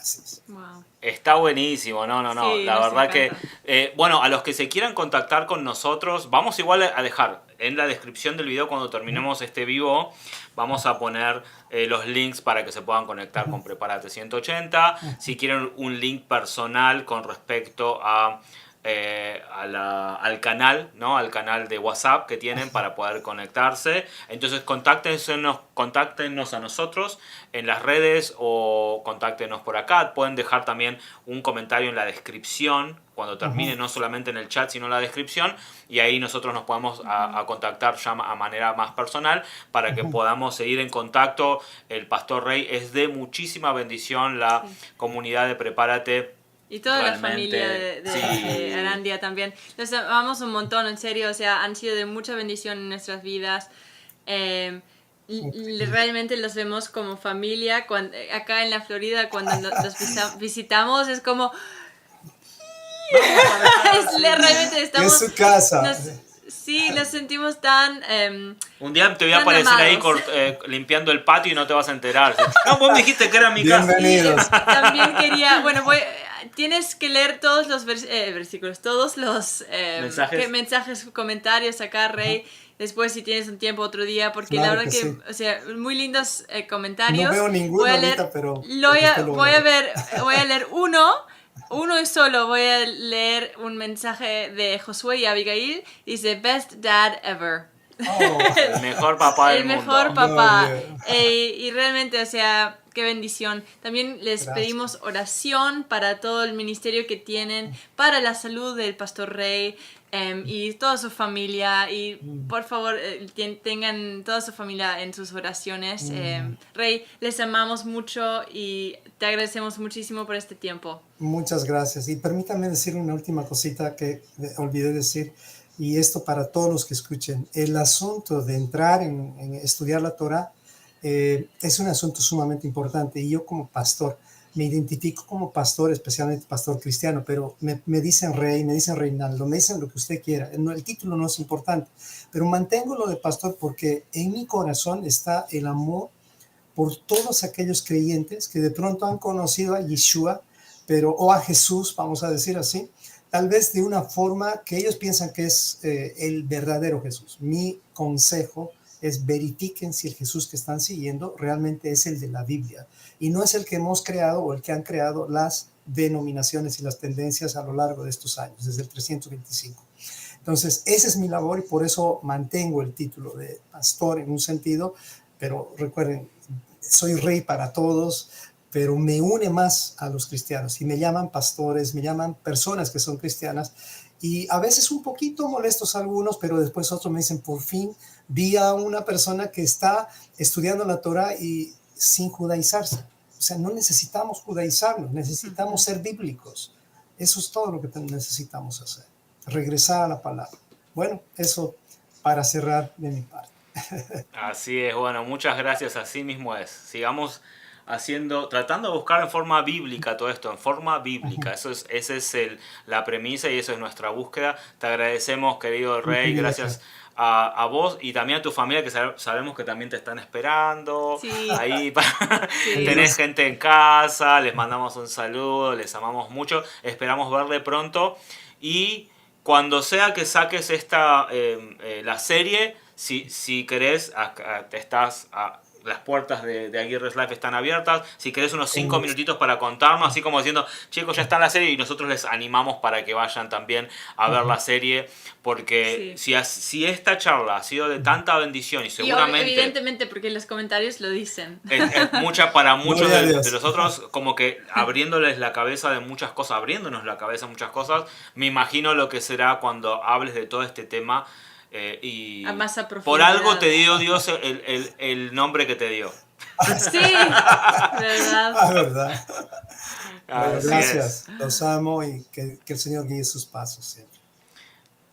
Así es. Wow. Está buenísimo, no. Sí, la nos verdad encanta. que, bueno, a los que se quieran contactar con nosotros, vamos igual a dejar en la descripción del video cuando terminemos este vivo, vamos a poner los links para que se puedan conectar con Prepárate 180. Si quieren un link personal con respecto al canal, ¿no? Al canal de WhatsApp que tienen para poder conectarse. Entonces contáctenos a nosotros en las redes o contáctenos por acá. Pueden dejar también un comentario en la descripción cuando termine, no solamente en el chat, sino en la descripción, y ahí nosotros nos podemos a contactar ya a manera más personal para que podamos seguir en contacto. El Pastor Rey es de muchísima bendición, la comunidad de Prepárate. Y toda Realmente, la familia de Arandia también. Los amamos un montón, en serio. O sea, han sido de mucha bendición en nuestras vidas. Realmente los vemos como familia. Acá en la Florida, cuando los visitamos, es como... realmente estamos... Es su casa. Sí, nos sentimos tan... un día te voy a aparecer ahí limpiando el patio y no te vas a enterar. No, vos me dijiste que era mi casa. Bienvenidos. También quería... Bueno, tienes que leer todos los versículos, todos los mensajes, comentarios acá, Rey. Después, si tienes un tiempo otro día, porque claro la verdad que sí. O sea, muy lindos comentarios. No veo ninguno ahorita, pero... Voy a leer uno solo. Voy a leer un mensaje de Josué y Abigail. Dice, best dad ever. Oh. El mejor papá del mundo. El mejor papá. No, Y realmente, o sea, qué bendición. También les pedimos oración para todo el ministerio que tienen, para la salud del Pastor Rey y toda su familia. Y por favor, tengan toda su familia en sus oraciones. Rey, les amamos mucho y te agradecemos muchísimo por este tiempo. Muchas gracias. Y permítame decir una última cosita que olvidé decir. Y esto para todos los que escuchen, el asunto de entrar en estudiar la Torah es un asunto sumamente importante y yo como pastor, me identifico como pastor, especialmente pastor cristiano, pero me dicen Rey, me dicen Reinaldo, me dicen lo que usted quiera, el título no es importante, pero mantengo lo de pastor porque en mi corazón está el amor por todos aquellos creyentes que de pronto han conocido a Yeshua, o a Jesús, vamos a decir así, tal vez de una forma que ellos piensan que es el verdadero Jesús. Mi consejo es verifiquen si el Jesús que están siguiendo realmente es el de la Biblia y no es el que hemos creado o el que han creado las denominaciones y las tendencias a lo largo de estos años, desde el 325. Entonces, esa es mi labor y por eso mantengo el título de pastor en un sentido, pero recuerden, soy rey para todos, pero me une más a los cristianos y me llaman pastores, me llaman personas que son cristianas y a veces un poquito molestos algunos, pero después otros me dicen, por fin vi a una persona que está estudiando la Torah y sin judaizarse. O sea, no necesitamos judaizarnos, necesitamos ser bíblicos. Eso es todo lo que necesitamos hacer, regresar a la palabra. Bueno, eso para cerrar de mi parte. Así es, bueno, muchas gracias, así mismo es. Sigamos tratando de buscar en forma bíblica todo esto, en forma bíblica. Esa es la premisa y eso es nuestra búsqueda. Te agradecemos, querido Rey, gracias a vos y también a tu familia, que sabemos que también te están esperando. Sí. Ahí Sí. tenés gente en casa, les mandamos un saludo, les amamos mucho, esperamos verle pronto. Y cuando sea que saques la serie, si querés, las puertas de Aguirre's Life están abiertas. Si querés unos 5 minutitos para contarnos, así como diciendo, chicos, ya está en la serie, y nosotros les animamos para que vayan también a ver la serie, porque si esta charla ha sido de tanta bendición y seguramente... evidentemente, porque en los comentarios lo dicen. Es mucha para muchos Gloria a de Dios. nosotros, como que abriéndonos la cabeza de muchas cosas, me imagino lo que será cuando hables de todo este tema. Y más a por profundidad. algo te dio Dios el nombre que te dio. Sí, verdad. ¿Verdad? Bueno, Así gracias, es. los amo y que el Señor guíe sus pasos siempre.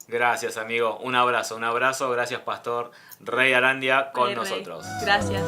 Gracias, amigo. Un abrazo. Gracias, Pastor Rey Arandia, con Rey. nosotros. Gracias.